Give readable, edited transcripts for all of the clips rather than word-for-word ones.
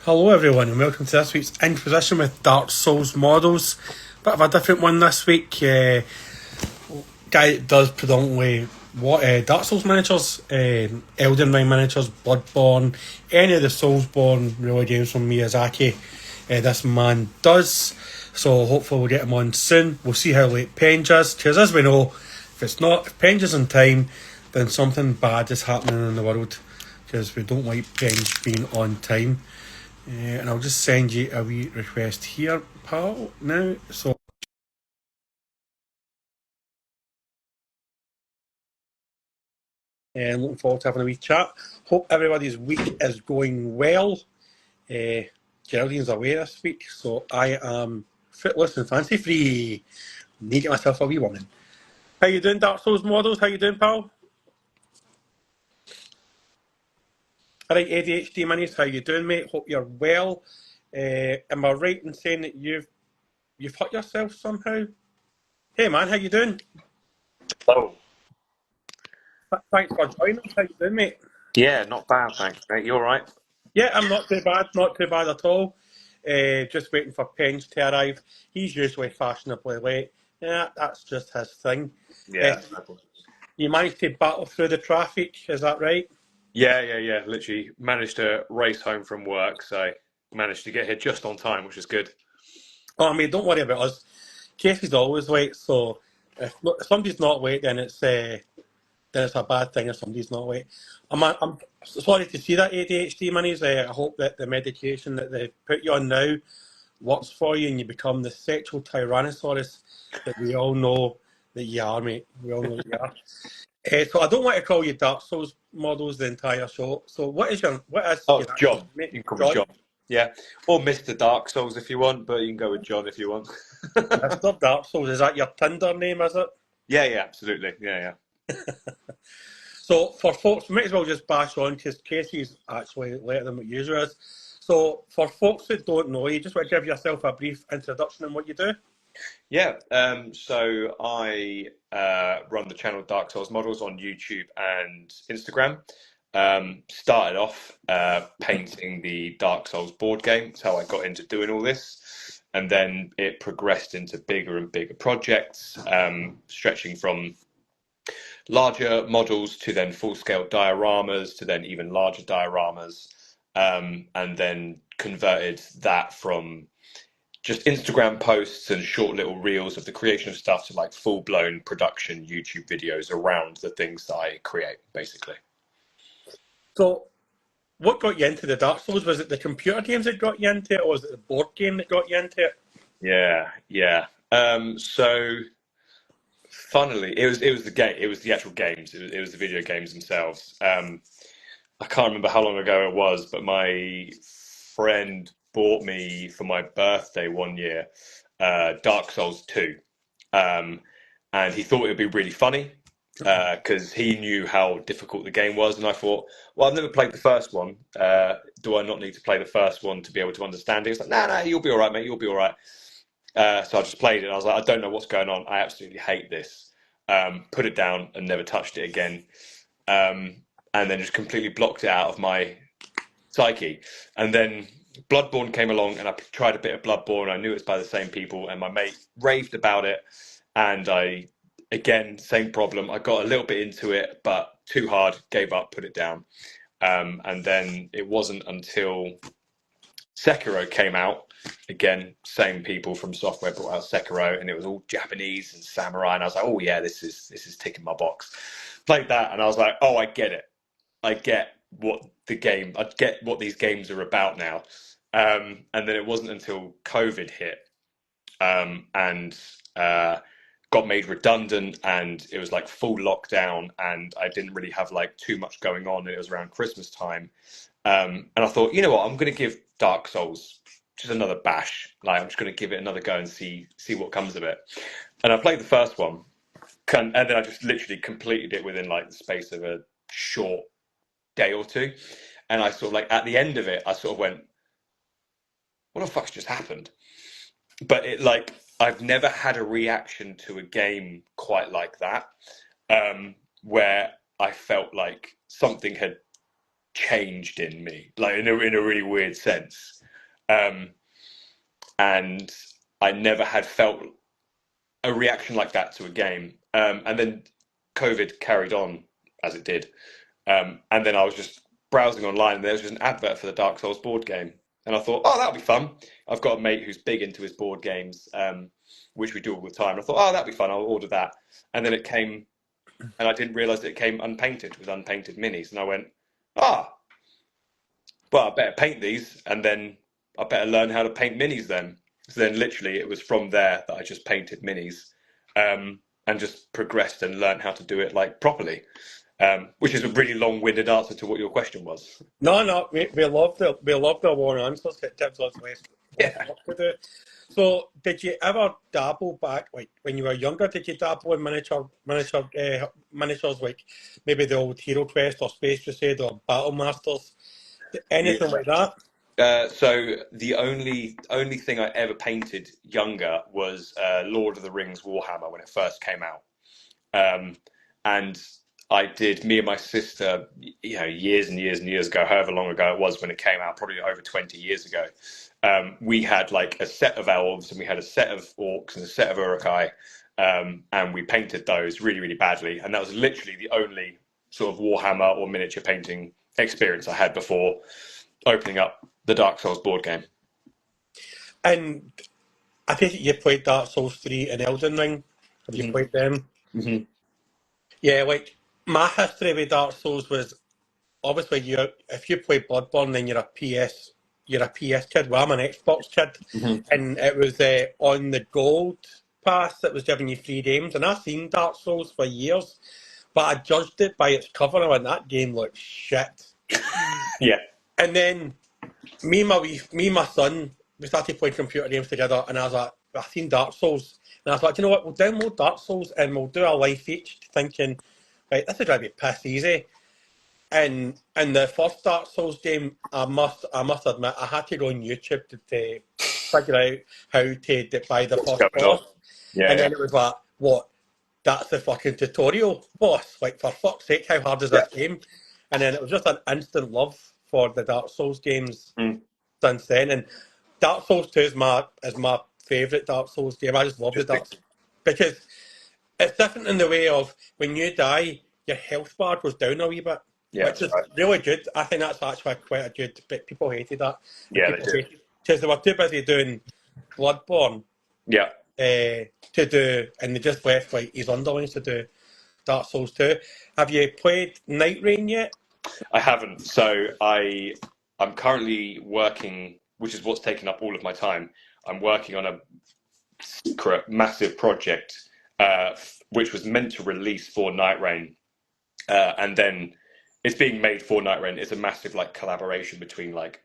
Hello everyone and welcome to this week's Inquisition with Darksouls models. Bit of a different one this week. Guy that does predominantly Dark Souls miniatures, Elden Ring miniatures, Bloodborne, any of the Soulsborne really games from Miyazaki. This man does. So hopefully we'll get him on soon. We'll see how late Penge is, because as we know, if Penge is in time, then something bad is happening in the world, because we don't like Penge being on time. And I'll just send you a wee request here, pal, now. So, and looking forward to having a wee chat. Hope everybody's week is going well. Geraldine's away this week, so I am footless and fancy free. Need to get myself a wee woman. How you doing, Dark Souls models? How you doing, pal? Alright, ADHD minis, how you doing, mate? Hope you're well. Am I right in saying that you've hurt yourself somehow? Hey man, how you doing? Oh, Thanks for joining us. How you doing, mate? yeah, not bad, thanks, mate. You all right? Yeah, I'm not too bad at all. Just waiting for Penge to arrive. He's usually fashionably late. Yeah, that's just his thing. Uh, Yeah, no problem. you managed to battle through the traffic, is that right? Yeah. Literally managed to race home from work, so managed to get here just on time, which is good. Oh, I mean, don't worry about us. Casey's always late, so if somebody's not late, then it's a bad thing if somebody's not late. I'm sorry to see that ADHD minis. I hope that the medication that they put you on now works for you and you become the sexual tyrannosaurus that we all know that you are, mate. We all know that you are. So I don't want to call you Dark Souls models the entire show. So what is Oh, your it's actual John. name, mate? You can call me John? John. Yeah, or Mr. Dark Souls if you want, but you can go with John if you want. Mr. Dark Souls, is that your Tinder name, is it? Yeah, absolutely. Yeah. So for folks, we might as well just bash on because Casey's actually later than what usual is. So for folks that don't know you, just want to give yourself a brief introduction on what you do. So I run the channel Dark Souls Models on YouTube and Instagram. Started off painting the Dark Souls board game. That's how I got into doing all this. And then it progressed into bigger and bigger projects, stretching from larger models to then full scale dioramas to then even larger dioramas. And then converted that from just Instagram posts and short little reels of the creation of stuff to like full blown production YouTube videos around the things that I create, basically. So what got you into the Dark Souls? Was it the computer games that got you into it, or was it the board game that got you into it? Yeah. So funnily, it was the game, it was the actual games, it was the video games themselves. I can't remember how long ago it was, but my friend bought me for my birthday one year Dark Souls 2. Um, and he thought it would be really funny because he knew how difficult the game was. And I thought, well, I've never played the first one. Do I not need to play the first one to be able to understand it? He was like, no, you'll be all right, mate. You'll be all right. So I just played it. And I was like, I don't know what's going on. I absolutely hate this. Put it down and never touched it again. Um, and then just completely blocked it out of my psyche. And then Bloodborne came along, and I tried a bit of Bloodborne. I knew it was by the same people, and my mate raved about it. And I, again, same problem. I got a little bit into it, but too hard, gave up, put it down. And then it wasn't until Sekiro came out. Again, same people from software brought out Sekiro, and it was all Japanese and samurai. And I was like, oh yeah, this is ticking my box. Played that, and I was like, oh, I get it. I get I get what these games are about now. And then it wasn't until COVID hit and got made redundant, and it was like full lockdown, and I didn't really have like too much going on. It was around Christmas time, and I thought, you know what, I'm going to give Dark Souls just another bash. Like I'm just going to give it another go and see what comes of it. And I played the first one, and then I just literally completed it within like the space of a short day or two. And I sort of like at the end of it, I sort of went, what the fuck's just happened? But it like I've never had a reaction to a game quite like that, where I felt like something had changed in me, like in a really weird sense. Um, and I never had felt a reaction like that to a game. And then COVID carried on as it did. And then I was just browsing online, and there was just an advert for the Dark Souls board game. And I thought, oh, that'll be fun. I've got a mate who's big into his board games, which we do all the time. I thought, oh, that'll be fun. I'll order that. And then it came, and I didn't realize it came unpainted with unpainted minis. And I went, ah, well, I better paint these, and then I better learn how to paint minis then. So then, literally, it was from there that I just painted minis, and just progressed and learned how to do it like properly. Which is a really long-winded answer to what your question was. No, we love the long answers. It gives us less Yeah. work to do. So, did you ever dabble back, like when you were younger? Did you dabble in miniatures like maybe the old Hero Quest or Space Crusade or Battle Masters, anything like that? So the only thing I ever painted younger was Lord of the Rings Warhammer when it first came out. And I did, me and my sister, years and years and years ago, however long ago it was when it came out, probably over 20 years ago. We had like a set of elves, and we had a set of orcs and a set of urukai, and we painted those really, really badly. And that was literally the only sort of Warhammer or miniature painting experience I had before opening up the Dark Souls board game. And I think you played Dark Souls 3 and Elden Ring. Have you played them? Mm-hmm. Yeah, like my history with Dark Souls was obviously if you play Bloodborne, then you're a PS kid. Well, I'm an Xbox kid, Mm-hmm. and it was on the gold pass that was giving you free games. And I've seen Dark Souls for years, but I judged it by its cover, and that game looked shit. Yeah. And then me and my son, we started playing computer games together, and I was like, I've seen Dark Souls, and I was like, you know what? We'll download Dark Souls and we'll do a life each, thinking, right, this is going to be piss easy. And in the first Dark Souls game, I must admit, I had to go on YouTube to figure out how to buy the What's first going on? boss. Yeah, And yeah. then it was like, what? That's the fucking tutorial boss. Like, for fuck's sake, how hard is Yeah. this game? And then it was just an instant love for the Dark Souls games since then. And Dark Souls 2 is my favourite Dark Souls game. I just love the Dark Souls. Because it's different in the way of when you die, your health bar goes down a wee bit, Yeah, which is right. really good. I think that's actually quite a good, but people hated that. Yeah, they do. Because they were too busy doing Bloodborne Yeah. to do, and they just left like his underlings to do Dark Souls 2. Have you played Night Rain yet? I haven't. So I'm currently working, which is what's taken up all of my time. I'm working on a secret, massive project, which was meant to release for Night Rain, and then it's being made for Night Rain. It's a massive like collaboration between like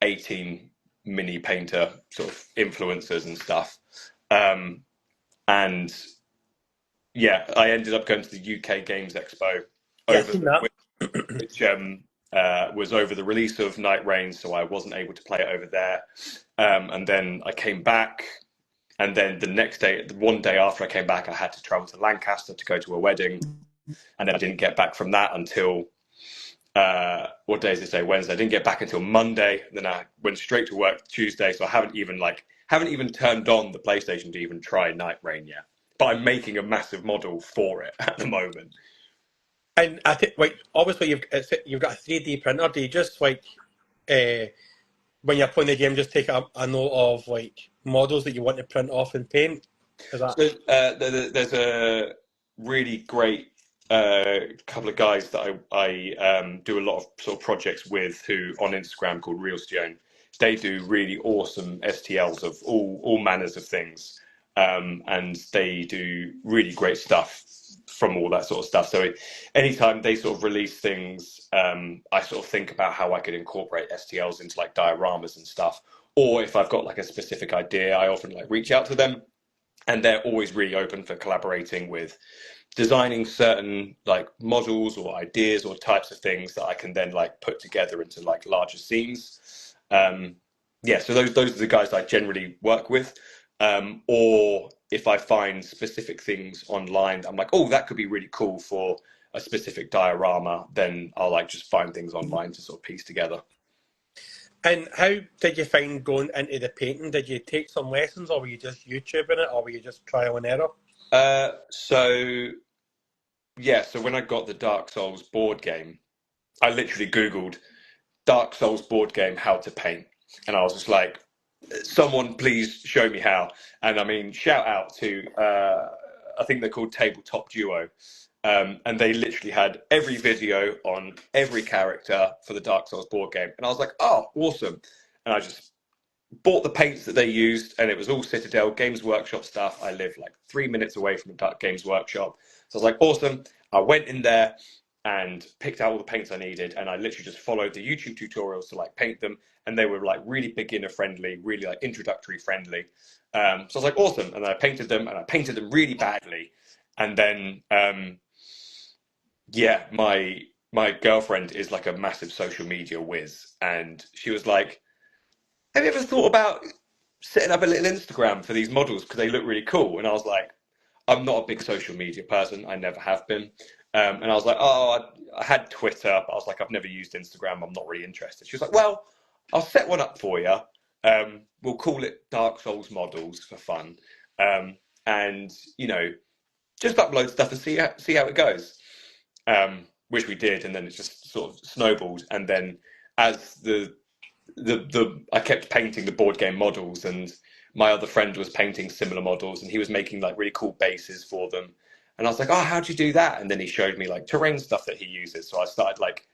18 mini painter sort of influencers and stuff. And yeah, I ended up going to the UK Games Expo over which was over the release of Night Rain, so I wasn't able to play it over there. And then I came back, and then the next day, one day after I came back, I had to travel to Lancaster to go to a wedding, and then I didn't get back from that until what day is it today? Wednesday. I didn't get back until Monday. Then I went straight to work Tuesday, so I haven't even turned on the PlayStation to even try Night Rain yet. But I'm making a massive model for it at the moment. And I think, like, obviously you've got a 3D printer. Do you just when you're playing the game, just take a note of like models that you want to print off and paint? Is that? So, there's a really great couple of guys that I do a lot of sort of projects with, who on Instagram, called Realstone. They do really awesome STLs of all manners of things, and they do really great stuff from all that sort of stuff. So anytime they sort of release things, I sort of think about how I could incorporate STLs into like dioramas and stuff. Or if I've got like a specific idea, I often like reach out to them, and they're always really open for collaborating with designing certain like models or ideas or types of things that I can then like put together into like larger scenes. Yeah, so those are the guys I generally work with. Or if I find specific things online, I'm like, oh, that could be really cool for a specific diorama, then I'll like just find things online to sort of piece together. And how did you find going into the painting? Did you take some lessons, or were you just YouTubing it, or were you just trial and error? So yeah, so when I got the Dark Souls board game, I literally Googled Dark Souls board game how to paint, and I was just like, someone please show me how. And I mean, shout out to I think they're called Tabletop Duo. And they literally had every video on every character for the Dark Souls board game. And I was like, oh, awesome. And I just bought the paints that they used, and it was all Citadel Games Workshop stuff. I live like 3 minutes away from the Games Workshop. So I was like, awesome. I went in there and picked out all the paints I needed, and I literally just followed the YouTube tutorials to like paint them, and they were like really beginner friendly, really like introductory friendly. So I was like, awesome. And then I painted them, and I painted them really badly. And then yeah, my girlfriend is like a massive social media whiz, and she was like, have you ever thought about setting up a little Instagram for these models because they look really cool? And I was like, I'm not a big social media person. I never have been. And I was like, oh, I had Twitter, but I was like, I've never used Instagram. I'm not really interested. She was like, well, I'll set one up for you. We'll call it Dark Souls Models for fun. And, you know, just upload stuff and see how it goes. Which we did. And then it just sort of snowballed. And then as I kept painting the board game models, and my other friend was painting similar models, and he was making like really cool bases for them. And I was like, oh, how'd you do that? And then he showed me like terrain stuff that he uses. So I started like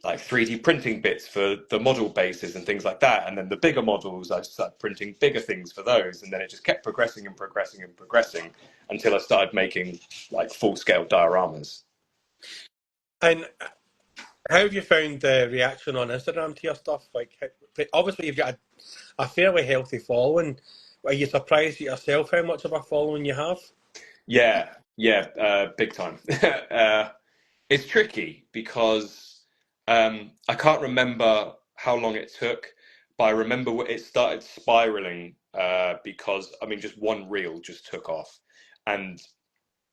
3D printing bits for the model bases and things like that. And then the bigger models, I started printing bigger things for those. And then it just kept progressing and progressing and progressing until I started making like full scale dioramas. And how have you found the reaction on Instagram to your stuff? Like, obviously, you've got a fairly healthy following. Are you surprised at yourself how much of a following you have? Yeah, big time. It's tricky because I can't remember how long it took, but I remember it started spiraling because, I mean, just one reel just took off. And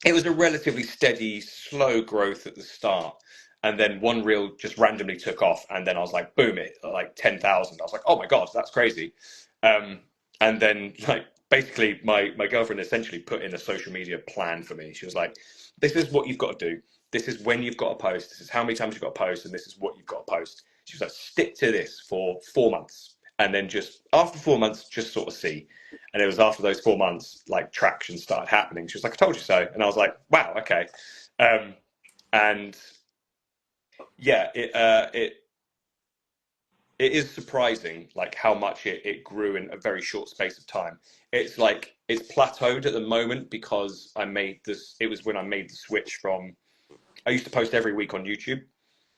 it was a relatively steady, slow growth at the start. And then one reel just randomly took off. And then I was like, boom, it like 10,000. I was like, oh my God, that's crazy. Um, and then, like, basically, my girlfriend essentially put in a social media plan for me. She was like, this is what you've got to do. This is when you've got to post. This is how many times you've got to post. And this is what you've got to post. She was like, stick to this for 4 months. And then just after 4 months, just sort of see. And it was after those 4 months, like traction started happening. She was like, I told you so. And I was like, wow, okay. And yeah, it is surprising like how much it grew in a very short space of time. It's like it's plateaued at the moment because I made this. It was when I made the switch from. I used to post every week on YouTube.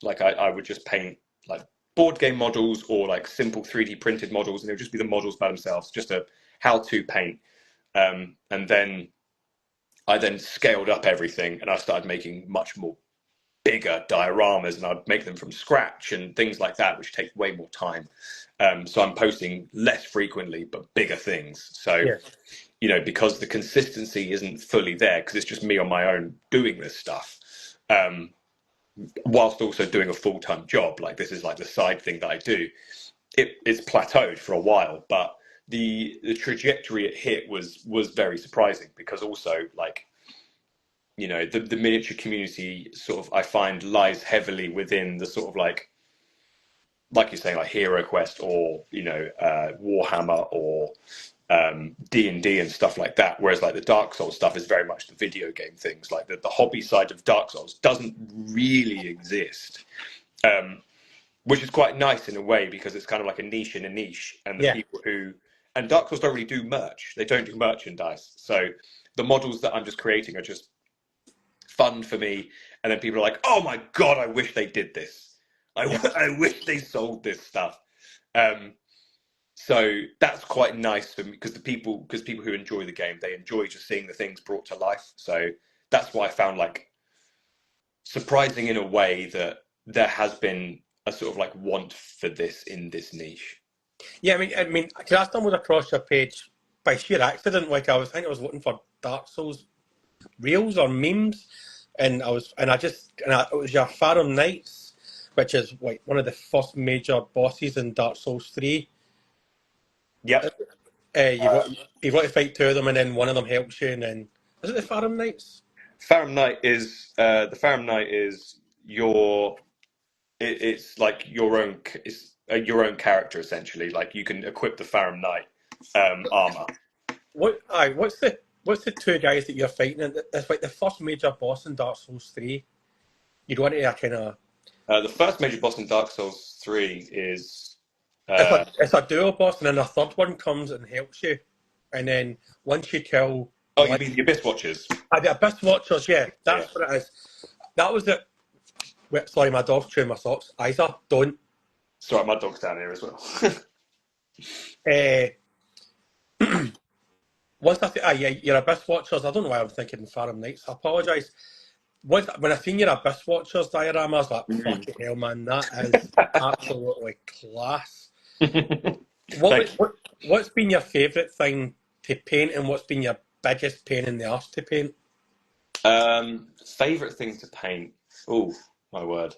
Like I would just paint like board game models or like simple 3D printed models, and it would just be the models by themselves, just a how to paint. And then I then scaled up everything, and I started making much more bigger dioramas, and I'd make them from scratch and things like that, which take way more time. So I'm posting less frequently, but bigger things. So, Yeah. you know, because the consistency isn't fully there, because it's just me on my own doing this stuff, whilst also doing a full-time job. Like this is like the side thing that I do. It's plateaued for a while, but the trajectory it hit was very surprising because also like you know the miniature community sort of I find lies heavily within the sort of like you're saying like Hero Quest or you know Warhammer or D&D and stuff like that, whereas like the Dark Souls stuff is very much the video game things. Like the hobby side of Dark Souls doesn't really exist, which is quite nice in a way because it's kind of like a niche in a niche, and the Yeah. people who and Dark Souls don't really do merch. They don't do merchandise, so the models that I'm just creating are just fun for me. And then people are like, "Oh my God, I wish they did this. Yeah. I wish they sold this stuff." Um, so that's quite nice for me because people who enjoy the game, they enjoy just seeing the things brought to life. So that's why I found like surprising in a way that there has been a sort of like want for this in this niche. Yeah, because I stumbled across your page by sheer accident. Like I think I was looking for Dark Souls reels or memes, and it was your Farum Knights, which is like one of the first major bosses in Dark Souls 3. Yep. You've got to fight two of them, and then one of them helps you, and then is it the Farum Knights? The Farum Knight is it's like your own character essentially. Like you can equip the Farum Knight armor. What's the two guys that you're fighting? And it's like the first major boss in Dark Souls 3. You'd want to kind of The first major boss in Dark Souls 3 is it's a dual boss, and then a third one comes and helps you, and then once you kill oh, you one, mean the Abyss Watchers? the Abyss Watchers, yeah, Yeah. that's what it is. That was it. Sorry, my dog's chewing my socks. Isa, don't. Sorry, my dog's down here as well. Uh, Once yeah, your Abyss Watchers. I don't know why I'm thinking Farum Knights. I apologise. When I seen your Abyss Watchers diorama, I was like, fucking hell, man, that is absolutely class. Thank you. What's been your favourite thing to paint, and what's been your biggest pain in the arse to paint? Favorite thing to paint? Oh, my word.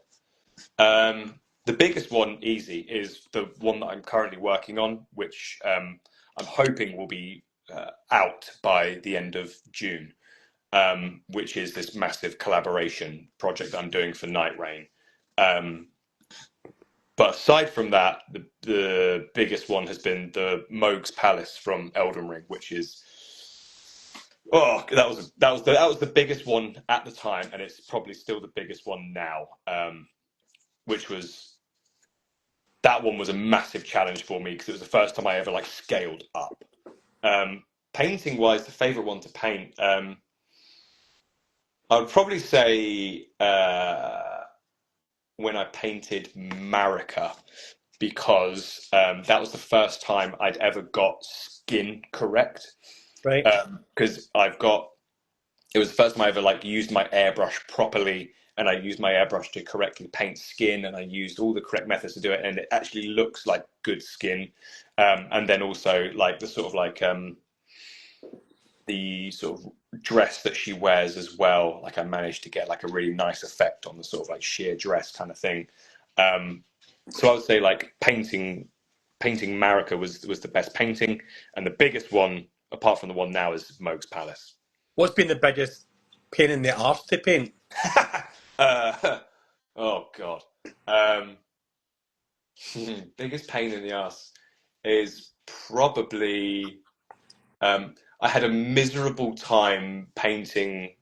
The biggest one, easy, is the one that I'm currently working on, which I'm hoping will be out by the end of June, which is this massive collaboration project I'm doing for Night Rain. But aside from that, the biggest one has been the Moog's Palace from Elden Ring, which is that was the biggest one at the time, and it's probably still the biggest one now. Which was that one was a massive challenge for me because it was the first time I ever like scaled up. Painting wise, the favorite one to paint, I would probably say when I painted Marika, because that was the first time I'd ever got skin correct. Right. Because it was the first time I ever like used my airbrush properly, and I used my airbrush to correctly paint skin, and I used all the correct methods to do it, and it actually looks like good skin. And then also like the sort of like the sort of dress that she wears as well. Like I managed to get like a really nice effect on the sort of like sheer dress kind of thing. So I would say like painting Marika was the best painting, and the biggest one apart from the one now is Moog's Palace. What's been the biggest pain in the arse to paint? Oh God. Biggest pain in the ass is probably I had a miserable time painting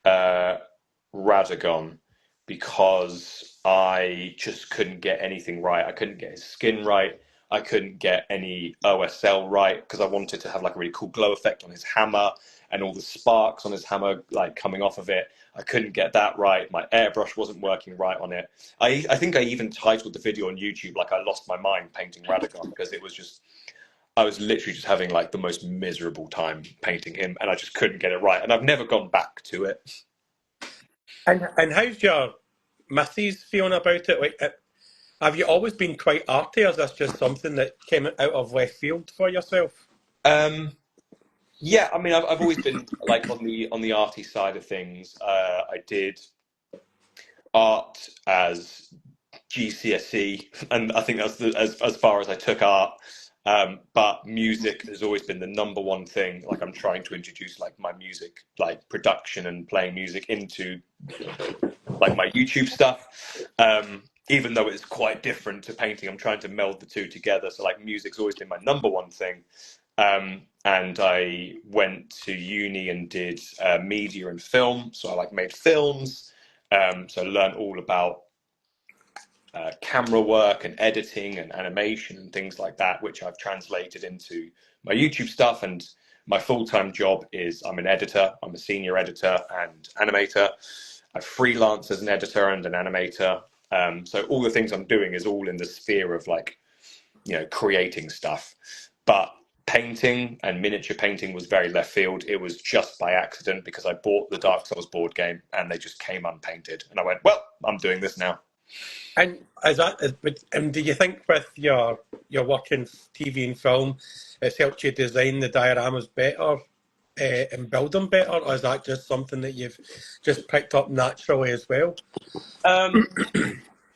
Radagon because I just couldn't get anything right. I couldn't get his skin right. I couldn't get any OSL right because I wanted to have like a really cool glow effect on his hammer and all the sparks on his hammer like coming off of it. I couldn't get that right. My airbrush wasn't working right on it. I think I even titled the video on YouTube like I lost my mind painting Radagon because it was just I was literally just having like the most miserable time painting him, and I just couldn't get it right. And I've never gone back to it. And how's your missus feeling about it? Like, have you always been quite arty, or is this just something that came out of left field for yourself? Yeah, I mean, I've always been like on the arty side of things. I did art as GCSE, and I think that's as far as I took art. But music has always been the number one thing. Like I'm trying to introduce like my music, like production and playing music into like my YouTube stuff. Even though it's quite different to painting, I'm trying to meld the two together. So like music's always been my number one thing. And I went to uni and did media and film. So I like made films. So I learned all about camera work and editing and animation and things like that, which I've translated into my YouTube stuff. And my full-time job is I'm an editor. I'm a senior editor and animator. I freelance as an editor and an animator. So all the things I'm doing is all in the sphere of like, you know, creating stuff. But painting and miniature painting was very left field. It was just by accident because I bought the Dark Souls board game and they just came unpainted. And I went, well, I'm doing this now. And do you think with your work in TV and film, it's helped you design the dioramas better? and build them better, or is that just something that you've just picked up naturally as well? Um,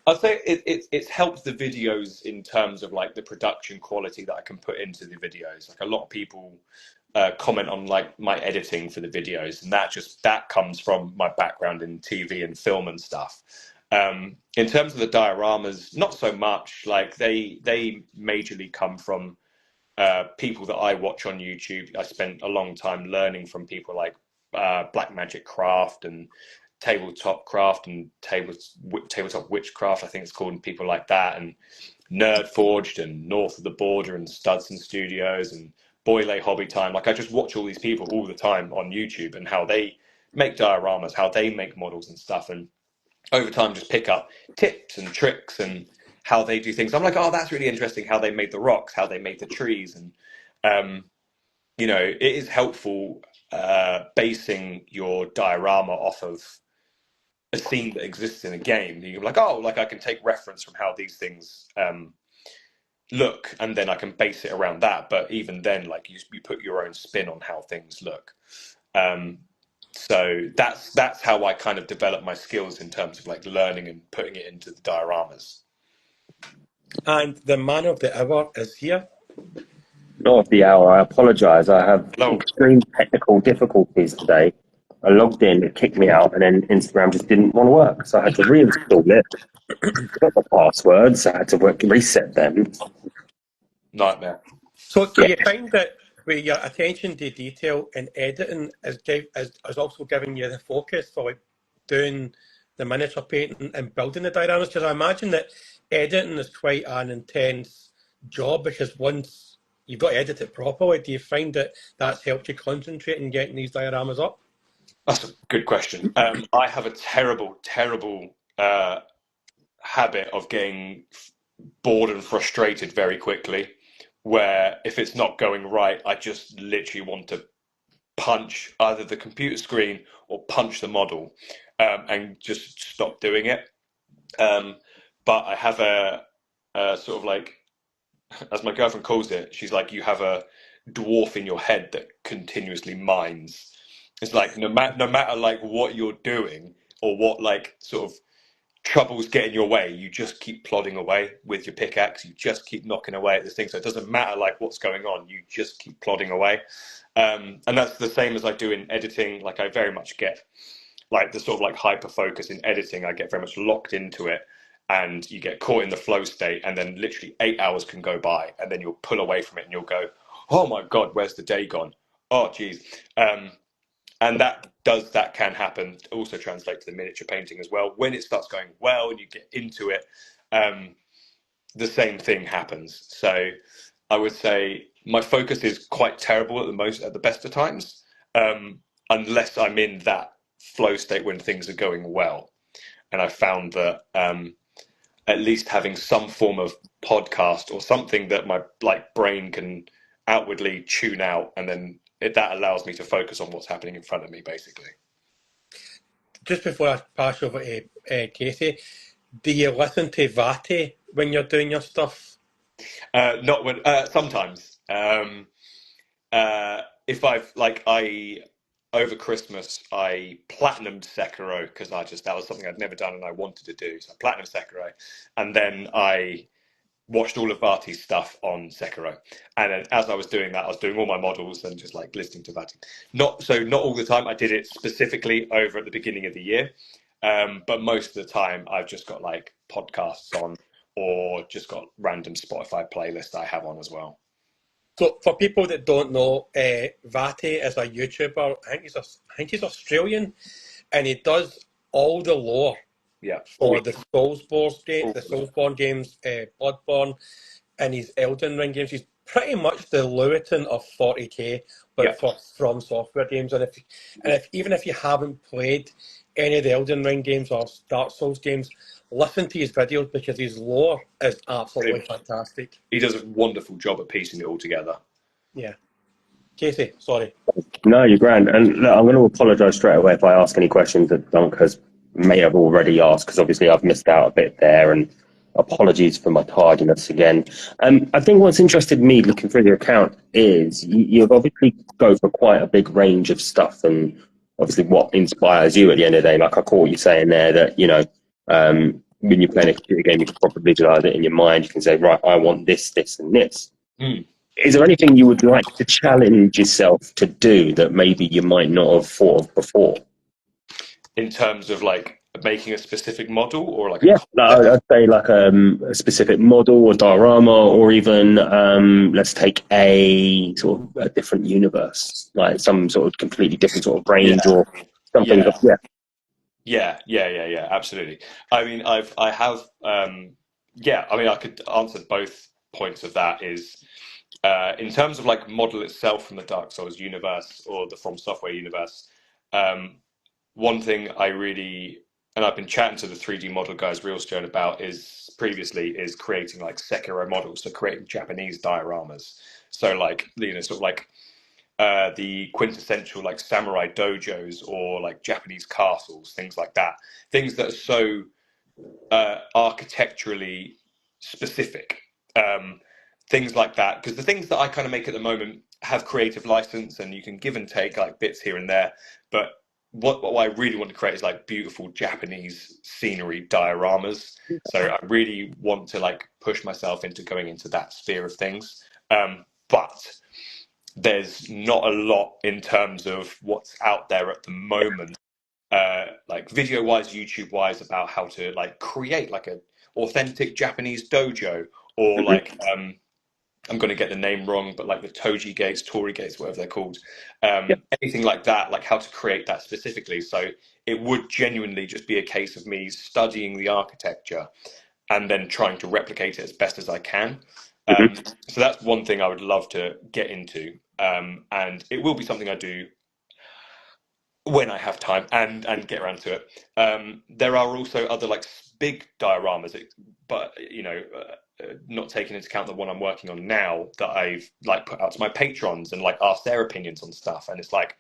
I'd say it's helped the videos in terms of like the production quality that I can put into the videos. Like a lot of people comment on like my editing for the videos, and that comes from my background in TV and film and stuff. In terms of the dioramas, not so much. Like they majorly come from people that I watch on YouTube. I spent a long time learning from people like Black Magic Craft and Tabletop Craft and Tabletop Witchcraft, I think it's called, and people like that, and Nerd Forged and North of the Border and Studson Studios and Boyle Hobby Time. Like I just watch all these people all the time on YouTube and how they make dioramas, how they make models and stuff, and over time just pick up tips and tricks and how they do things. I'm like, oh, that's really interesting how they made the rocks, how they made the trees. And it is helpful basing your diorama off of a scene that exists in a game. You're like, oh, like I can take reference from how these things look, and then I can base it around that. But even then, like you put your own spin on how things look. So that's how I kind of develop my skills in terms of like learning and putting it into the dioramas. And the man of the hour is here. Not of the hour, I apologise. I have extreme technical difficulties today. I logged in, it kicked me out, and then Instagram just didn't want to work. So I had to reinstall it, got the passwords, I had to reset them. Nightmare. So do you find that with your attention to detail and editing is also giving you the focus for like doing the miniature painting and building the dioramas? Because I imagine that editing is quite an intense job, because once you've got to edit it properly, do you find that that's helped you concentrate in getting these dioramas up? That's a good question. I have a terrible habit of getting bored and frustrated very quickly, where if it's not going right, I just literally want to punch either the computer screen or punch the model, and just stop doing it. But I have a sort of like, as my girlfriend calls it, she's like, you have a dwarf in your head that continuously mines. It's like no matter like what you're doing or what like sort of troubles get in your way, you just keep plodding away with your pickaxe. You just keep knocking away at this thing. So it doesn't matter like what's going on. You just keep plodding away. And that's the same as I do in editing. Like I very much get like the sort of like hyper focus in editing. I get very much locked into it, and you get caught in the flow state, and then literally 8 hours can go by, and then you'll pull away from it and you'll go, oh my God, where's the day gone? Oh, geez. And that can happen. Also translate to the miniature painting as well. When it starts going well and you get into it, the same thing happens. So I would say my focus is quite terrible at the best of times, unless I'm in that flow state when things are going well. And I found that at least having some form of podcast or something that my like brain can outwardly tune out, and then that allows me to focus on what's happening in front of me, basically. Just before I pass over to Casey, do you listen to Vati when you're doing your stuff? Not when sometimes. If over Christmas I platinumed Sekiro because that was something I'd never done and I wanted to do. So I platinumed Sekiro, and then I watched all of Vati's stuff on Sekiro. And then as I was doing that, I was doing all my models and just like listening to Vati. Not all the time. I did it specifically over at the beginning of the year. But most of the time I've just got like podcasts on, or just got random Spotify playlists I have on as well. So for people that don't know, Vati is a YouTuber. I think he's Australian, and he does all the lore. Yeah. For the Soulsborne games, Bloodborne, and his Elden Ring games. He's pretty much the Lewitton of 40k, but for From Software games. And even if you haven't played any of the Elden Ring games or Darksouls games, listen to his videos because his lore is absolutely fantastic. He does a wonderful job at piecing it all together. Yeah. Casey, sorry. No, you're grand. And look, I'm going to apologise straight away if I ask any questions that Dunk may have already asked, because obviously I've missed out a bit there, and Apologies for my tardiness again. I think what's interested me looking through your account is you've obviously go for quite a big range of stuff, and obviously what inspires you at the end of the day. Like I caught you saying there that, when you're playing a computer game, you can probably visualize it in your mind. You can say, right, I want this, this, and this. Mm. Is there anything you would like to challenge yourself to do that maybe you might not have thought of before? In terms of like making a specific model or like a Yeah, concept? I'd say like a specific model or diorama, or even let's take a sort of a different universe, like some sort of completely different sort of range Yeah, or something. yeah, Yeah. yeah. Absolutely. I mean, I have, yeah. I mean, I could answer both points of that. Is in terms of like model itself from the Dark Souls universe or the From Software universe. One thing I really, and I've been chatting to the 3D model guys Realstone about is creating like Sekiro models, so creating Japanese dioramas. So like, sort of like the quintessential like samurai dojos or like Japanese castles, things like that. Things that are so architecturally specific. Things like that, because the things that I kind of make at the moment have creative license and you can give and take like bits here and there, but what I really want to create is like beautiful Japanese scenery dioramas. So I really want to like push myself into going into that sphere of things. But there's not a lot in terms of what's out there at the moment, like video wise, YouTube wise, about how to like create like a authentic Japanese dojo, or Hmm. like I'm going to get the name wrong, but like the Toji gates, Tori gates, whatever they're called, Yeah. anything like that, like how to create that specifically. So it would genuinely just be a case of me studying the architecture and then trying to replicate it as best as I can. Hmm. So that's one thing I would love to get into, and it will be something I do when I have time and get around to it. There are also other like big dioramas, but not taking into account the one I'm working on now that I've like put out to my patrons and like asked their opinions on stuff. And it's like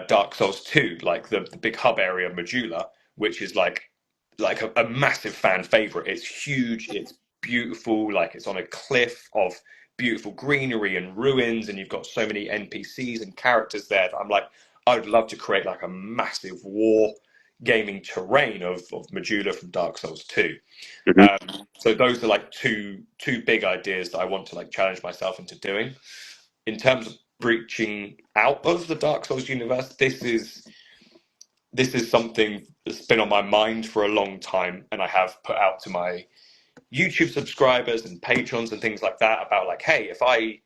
Dark Souls 2, like the big hub area Majula, which is like a massive fan favorite. It's huge, it's beautiful, like it's on a cliff of beautiful greenery and ruins, and you've got so many NPCs and characters there that I'm like, I would love to create like a massive war gaming terrain of Majula from Dark Souls 2. Hmm. So those are like two big ideas that I want to like challenge myself into doing. In terms of breaching out of the Dark Souls universe, this is something that's been on my mind for a long time, and I have put out to my YouTube subscribers and patrons and things like that about like, hey, if I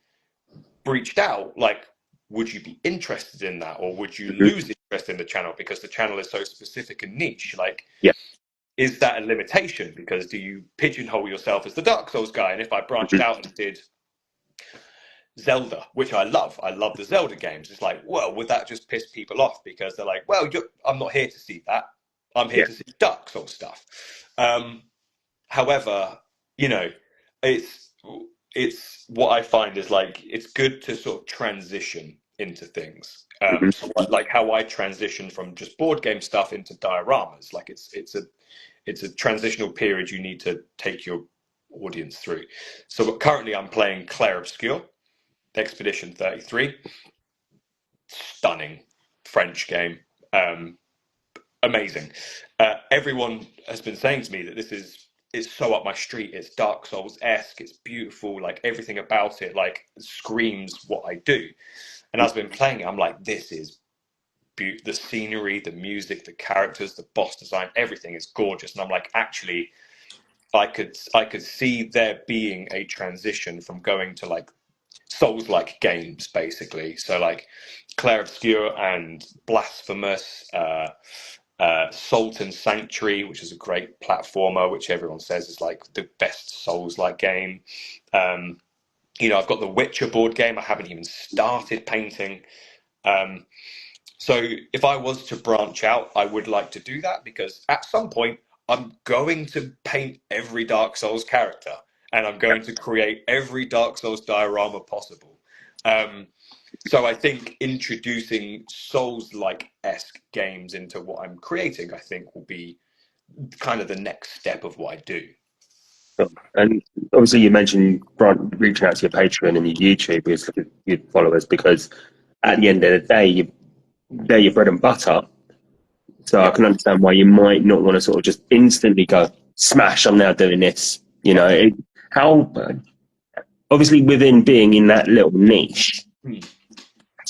breached out, like, would you be interested in that, or would you Hmm. lose interest in the channel because the channel is so specific and niche? Like, Yeah. is that a limitation? Because do you pigeonhole yourself as the Dark Souls guy? And if I branched Hmm. out and did Zelda, which I love the Zelda games, it's like, well, would that just piss people off? Because they're like, well, I'm not here to see that. I'm here Yeah. to see Dark Souls stuff. However, you know, it's it's what I find is like it's good to sort of transition into things. Hmm. So like how I transition from just board game stuff into dioramas. Like it's a transitional period you need to take your audience through. So currently I'm playing Clair Obscure, Expedition 33. Stunning French game. Amazing. Everyone has been saying to me that it's so up my street. It's Dark Souls esque. It's beautiful. Like everything about it, like screams what I do. And as I've been playing it, I'm like, this is the scenery, the music, the characters, the boss design, everything is gorgeous. And I'm like, actually, I could see there being a transition from going to like Souls-like games, basically. So like Clair Obscure and Blasphemous. Sultan Sanctuary, which is a great platformer, which everyone says is like the best Souls-like game. I've got the Witcher board game. I haven't even started painting. Um, so if I was to branch out, I would like to do that because at some point I'm going to paint every Dark Souls character and I'm going to create every Dark Souls diorama possible. Um, so I think introducing Souls-like esque games into what I'm creating, I think will be kind of the next step of what I do. And obviously, you mentioned reaching out to your Patreon and your YouTube as your followers, because at the end of the day, they're your bread and butter. So I Yeah. can understand why you might not want to sort of just instantly go, smash, I'm now doing this. You know, how, obviously, within being in that little niche,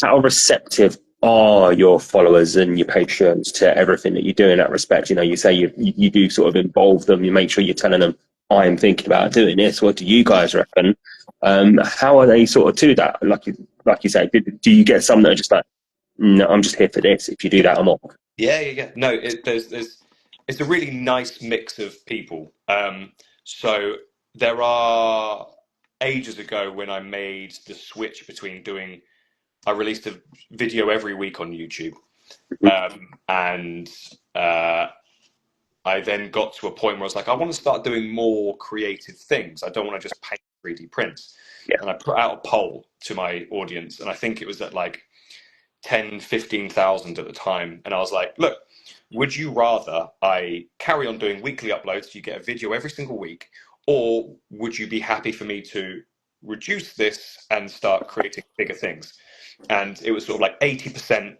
how receptive are your followers and your patrons to everything that you do in that respect? You know, you say you do sort of involve them, you make sure you're telling them, I am thinking about doing this. What do you guys reckon? How are they sort of to that? Like you say, do you get some that are just like, no, I'm just here for this. If you do that, I'm off. Yeah. No, it's a really nice mix of people. So there are ages ago when I made the switch between doing, I released a video every week on YouTube, and I then got to a point where I was like, I want to start doing more creative things. I don't want to just paint 3D prints. Yeah. And I put out a poll to my audience, and I think it was at like 10, 15,000 at the time. And I was like, look, would you rather I carry on doing weekly uploads, you get a video every single week, or would you be happy for me to reduce this and start creating bigger things? And it was sort of like 80%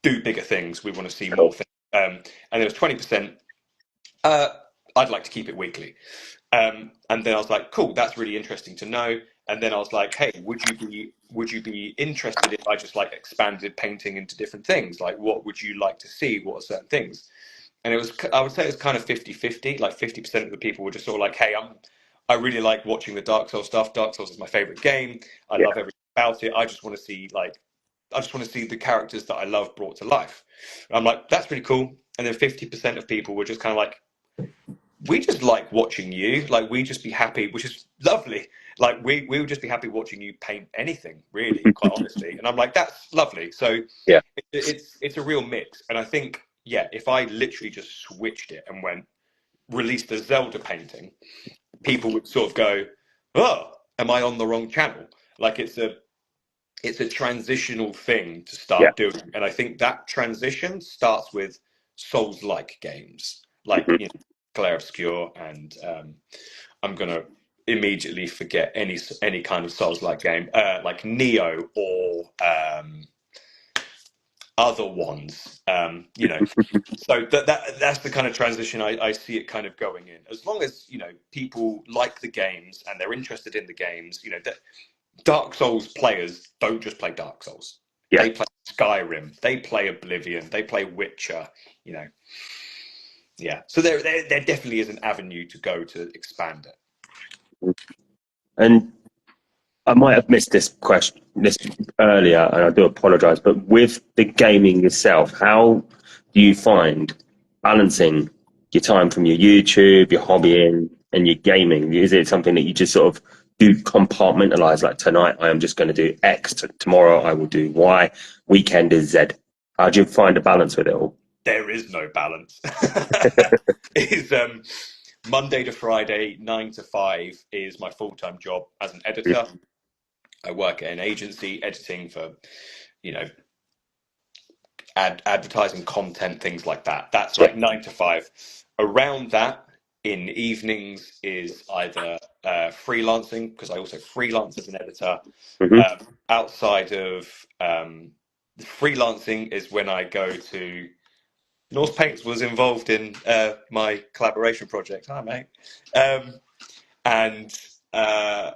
do bigger things, we want to see more things. And there was 20%, I'd like to keep it weekly. And then I was like, cool, that's really interesting to know. And then I was like, hey, would you be interested if I just like expanded painting into different things? Like, what would you like to see? What are certain things? And I would say it was kind of 50-50. Like 50% of the people were just sort of like, hey, I really like watching the Dark Souls stuff. Dark Souls is my favorite game. I love everything about it. I just want to see the characters that I love brought to life. And I'm like, that's really cool. And then 50% of people were just kind of like, we just like watching you. Like, we just be happy, which is lovely. Like, we would just be happy watching you paint anything, really, quite honestly. And I'm like, that's lovely. So Yeah. it's a real mix. And I think, yeah, if I literally just switched it and released a Zelda painting, people would sort of go, oh, am I on the wrong channel? Like, it's a transitional thing to start doing. And I think that transition starts with Souls-like games, like, you know, Clair Obscur, and I'm gonna immediately forget any kind of Souls-like game, like Neo or other ones. You know, so that's the kind of transition I see it kind of going in. As long as, you know, people like the games and they're interested in the games, you know, that Dark Souls players don't just play Dark Souls. Yeah. They play Skyrim, they play Oblivion, they play Witcher, you know. Yeah. So there definitely is an avenue to go to expand it. And I might have missed this earlier, and I do apologise. But with the gaming itself, how do you find balancing your time from your YouTube, your hobbying, and your gaming? Is it something that you just sort of do compartmentalize? Like, tonight, I am just going to do X. Tomorrow, I will do Y. Weekend is Z. How do you find a balance with it all? There is no balance. Is Monday to Friday, 9 to 5 is my full-time job as an editor. I work at an agency editing for, you know, advertising content, things like that. That's like 9 to 5. Around that, in evenings, is either freelancing, because I also freelance as an editor. Outside of the freelancing is when I go to North Paints was involved in my collaboration project. Hi, mate. And so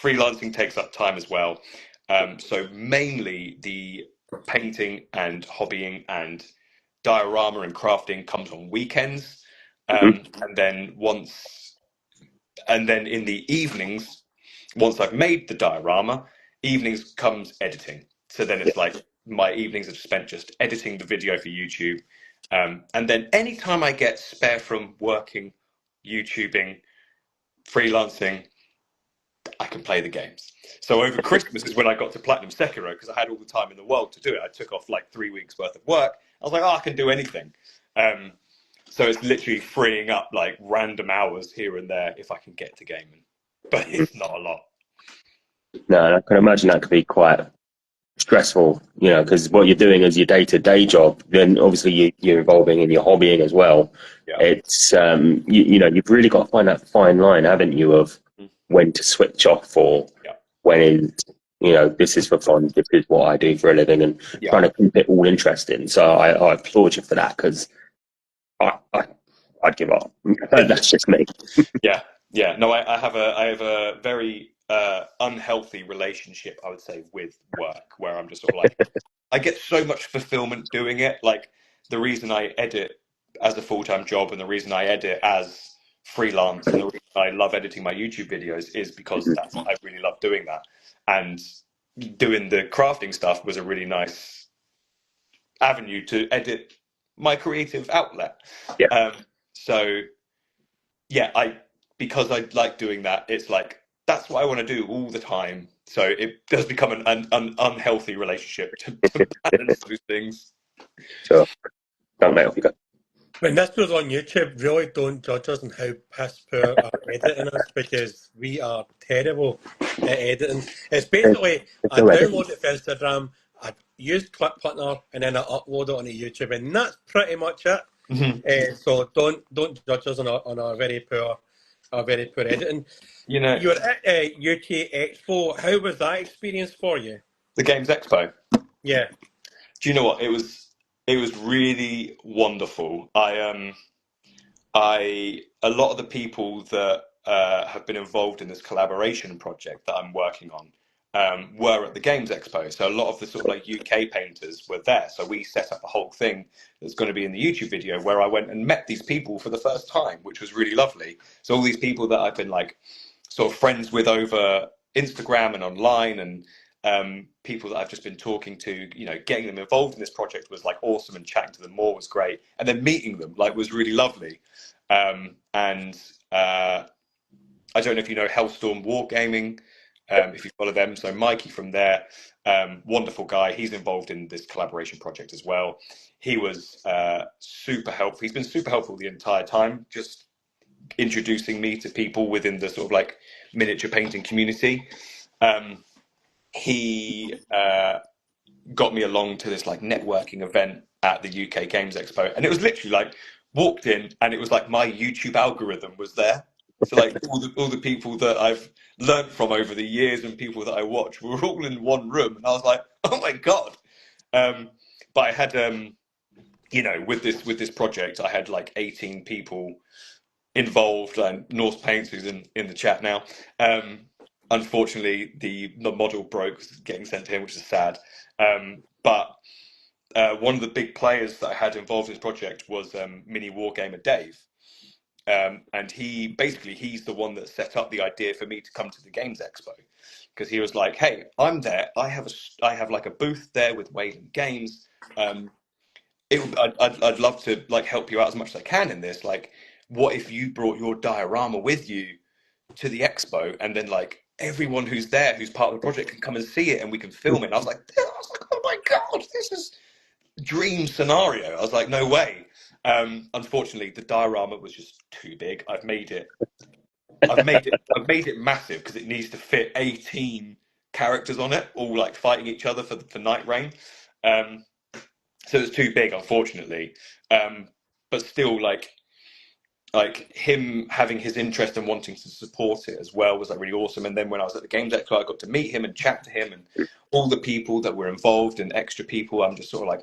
freelancing takes up time as well. So mainly the painting and hobbying and diorama and crafting comes on weekends. And then in the evenings, once I've made the diorama, evenings comes editing. So then it's like my evenings are spent just editing the video for YouTube. And then anytime I get spare from working, YouTubing, freelancing, I can play the games. So over Christmas is when I got to Platinum Sekiro, because I had all the time in the world to do it. I took off like 3 weeks worth of work. I was like, I can do anything. So it's literally freeing up like random hours here and there if I can get to gaming. But it's not a lot. No, I can imagine that could be quite stressful, because what you're doing as your day-to-day job, then obviously you're evolving in your hobbying as well. Yeah. It's you've really got to find that fine line, haven't you, of when to switch off or when this is for fun, this is what I do for a living, and trying to keep it all interesting. So I applaud you for that, because I'd give up. That's just me. Yeah. No, I have a very unhealthy relationship, I would say, with work, where I'm just sort of like, I get so much fulfillment doing it. Like, the reason I edit as a full-time job and the reason I edit as freelance and the reason I love editing my YouTube videos is because I really love doing that. And doing the crafting stuff was a really nice avenue to edit my creative outlet. So yeah, because I like doing that, it's like, that's what I want to do all the time. So it does become an unhealthy relationship to balance those things. Sure. Don't let you go. When this goes on YouTube, really don't judge us on how piss poor our editing is, because we are terrible at editing. It's basically, I download it for Instagram, I use Clip Hunter, and then I upload it onto YouTube, and that's pretty much it. So don't judge us on our very poor editing. You were at UK Expo. How was that experience for you? The Games Expo. Yeah. Do you know what? It was really wonderful. A lot of the people that have been involved in this collaboration project that I'm working on were at the Games Expo. So a lot of the sort of like UK painters were there. So we set up a whole thing that's going to be in the YouTube video, where I went and met these people for the first time, which was really lovely. So all these people that I've been like sort of friends with over Instagram and online, and people that I've just been talking to, getting them involved in this project was like awesome, and chatting to them more was great, and then meeting them was really lovely. And I don't know if you know Hellstorm Wargaming, if you follow them. So Mikey from there, wonderful guy. He's involved in this collaboration project as well. He was super helpful. He's been super helpful the entire time, just introducing me to people within the sort of like miniature painting community. He got me along to this like networking event at the UK Games Expo, and it was literally like, walked in and it was like my YouTube algorithm was there. So like all the people that I've learned from over the years and people that I watch were all in one room, and I was like, oh my god. But I had with this project, I had like 18 people involved, and Norse Paints, who's in the chat now. Unfortunately, the model broke, getting sent to him, which is sad. But one of the big players that I had involved in this project was mini wargamer Dave. And he's the one that set up the idea for me to come to the Games Expo, because he was like, hey, I'm there. I have like a booth there with Wayland Games. I'd love to like help you out as much as I can in this. Like, what if you brought your diorama with you to the expo, and then like everyone who's there, who's part of the project, can come and see it, and we can film it. And I was like, oh my god, this is dream scenario. I was like, no way. Unfortunately, the diorama was just too big. I've made it massive, because it needs to fit 18 characters on it, all like fighting each other for Night Rain. So it's too big, unfortunately. But still, like him having his interest and wanting to support it as well was like really awesome. And then when I was at the Games Expo, I got to meet him and chat to him, and all the people that were involved and extra people. I'm just sort of like,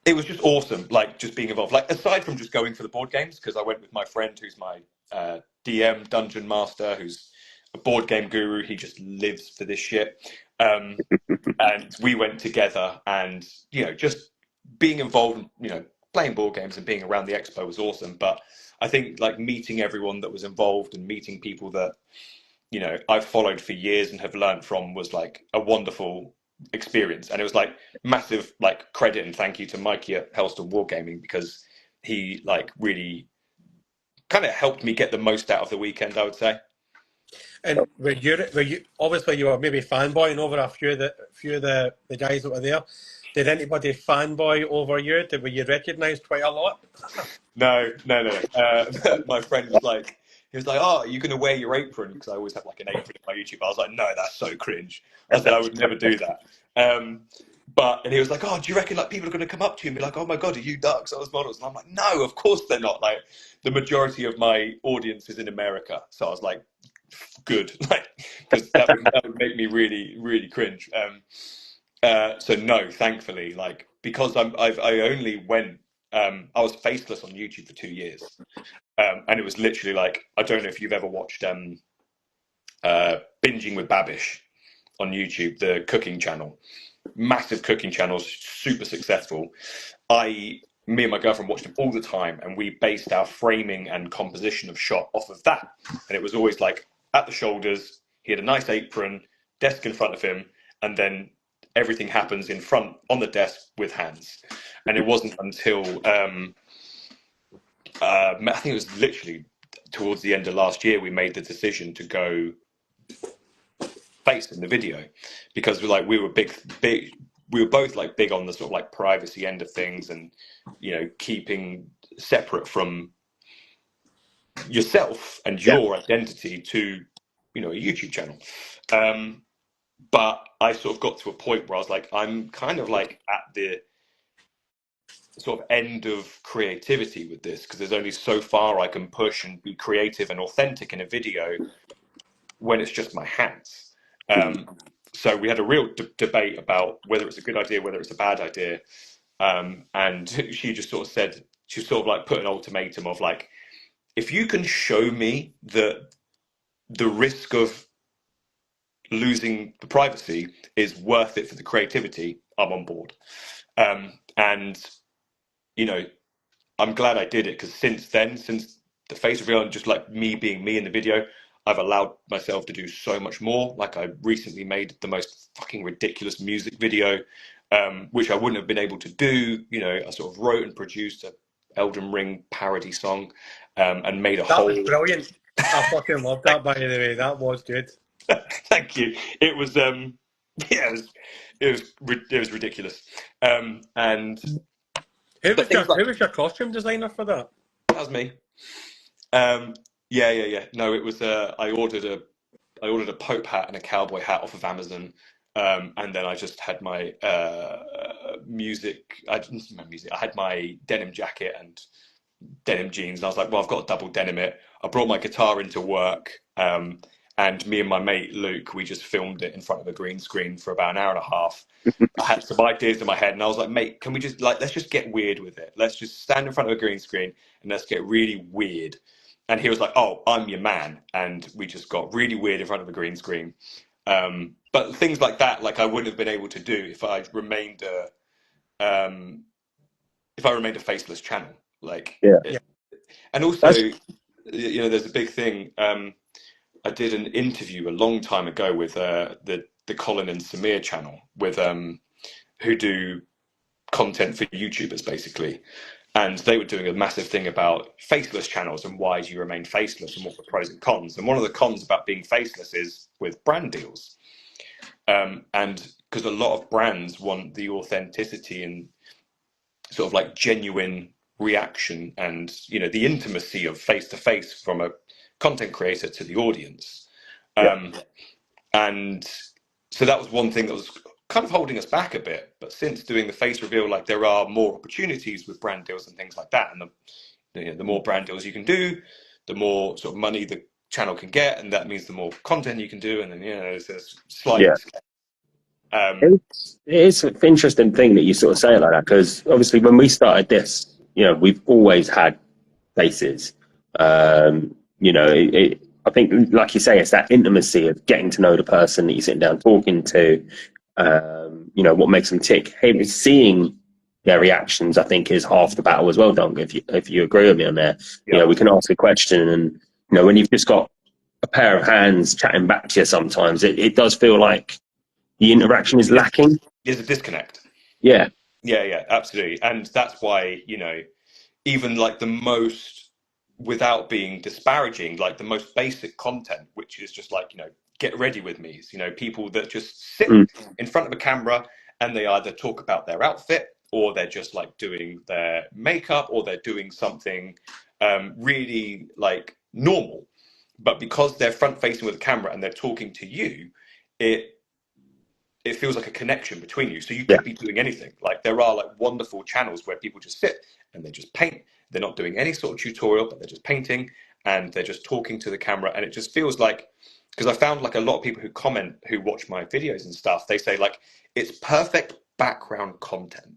it was just awesome, like just being involved. Like, aside from just going for the board games, because I went with my friend who's my DM dungeon master, who's a board game guru. He just lives for this shit. And we went together, and just being involved, playing board games and being around the expo was awesome. But I think like meeting everyone that was involved and meeting people that I've followed for years and have learned from was like a wonderful experience. And it was like massive like credit and thank you to Mikey at Hellstorm Wargaming, because he like really kind of helped me get the most out of the weekend, I would say. And were you obviously you were maybe fanboying over a few of the guys that were there? Did anybody fanboy over you? Were you recognised quite a lot? No. My friend was like, He was like, "Oh, are you going to wear your apron?" Because I always have like an apron in my YouTube. I was like, "No, that's so cringe." I said I would never do that. And he was like, "Oh, do you reckon like people are going to come up to you and be like, 'Oh my God, are you Dark Souls models?'" And I'm like, "No, of course they're not. Like the majority of my audience is in America." So I was like, "Good," like because that would make me really, really cringe. So no, thankfully, like because I only went. I was faceless on YouTube for 2 years, and it was literally like I don't know if you've ever watched Binging with Babish on YouTube, the cooking channel, massive cooking channels, super successful. Me and my girlfriend watched him all the time, and we based our framing and composition of shot off of that. And it was always like at the shoulders, he had a nice apron, desk in front of him, and then everything happens in front on the desk with hands. And it wasn't until I think it was literally towards the end of last year we made the decision to go face in the video, because we were we were both like big on the sort of like privacy end of things, and keeping separate from yourself and your identity to a YouTube channel. But I sort of got to a point where I was like, I'm kind of like at the sort of end of creativity with this, because there's only so far I can push and be creative and authentic in a video when it's just my hands. So we had a real debate about whether it's a good idea, whether it's a bad idea. And she just sort of said, she sort of like put an ultimatum of like, if you can show me that the risk of losing the privacy is worth it for the creativity, I'm on board. And I'm glad I did it, because since the face reveal and just like me being me in the video, I've allowed myself to do so much more. Like I recently made the most fucking ridiculous music video, which I wouldn't have been able to do. I sort of wrote and produced a Elden Ring parody song, and made a That whole. was brilliant. I fucking loved that, by the way. That was good. Thank you. It was it was ridiculous. And Who was your costume designer for that? that was me. Yeah. No, it was. I ordered a Pope hat and a cowboy hat off of Amazon, and then I just had my music. I had my denim jacket and denim jeans, and I was like, well, I've got to double denim it. I brought my guitar into work, and me and my mate Luke, we just filmed it in front of a green screen for about an hour and a half. I had some ideas in my head, and I was like, mate, can we just let's just get weird with it. Let's just stand in front of a green screen and let's get really weird. And he was like, oh, I'm your man. And we just got really weird in front of a green screen. But things like that, like I wouldn't have been able to do if I remained a faceless channel. Like, Yeah. And also, there's a big thing. I did an interview a long time ago with the Colin and Samir channel, with who do content for YouTubers basically, and they were doing a massive thing about faceless channels and why do you remain faceless and what the pros and cons. And one of the cons about being faceless is with brand deals, and because a lot of brands want the authenticity and sort of like genuine reaction and the intimacy of face to face from a content creator to the audience. And so that was one thing that was kind of holding us back a bit. But since doing the face reveal, like there are more opportunities with brand deals and things like that. And the more brand deals you can do, the more sort of money the channel can get, and that means the more content you can do. And then it's a slight. It's an interesting thing that you sort of say it like that, because obviously when we started this, we've always had faces. I think, like you say, it's that intimacy of getting to know the person that you're sitting down talking to. What makes them tick. Hey, seeing their reactions, I think, is half the battle as well, Dong. If you agree with me on there, we can ask a question, and when you've just got a pair of hands chatting back to you, sometimes it does feel like the interaction is lacking. There's a disconnect. Yeah, absolutely. And that's why, even like the most, without being disparaging, like the most basic content, which is just like, get ready with me, people that just sit in front of a camera and they either talk about their outfit, or they're just like doing their makeup, or they're doing something really like normal. but because they're front facing with a camera and they're talking to you, it feels like a connection between you. So you Yeah. could be doing anything. Like there are like wonderful channels where people just sit and they just paint. They're not doing any sort of tutorial, but they're just painting and they're just talking to the camera. And it just feels like, because I found like a lot of people who comment, who watch my videos and stuff, they say like, it's perfect background content.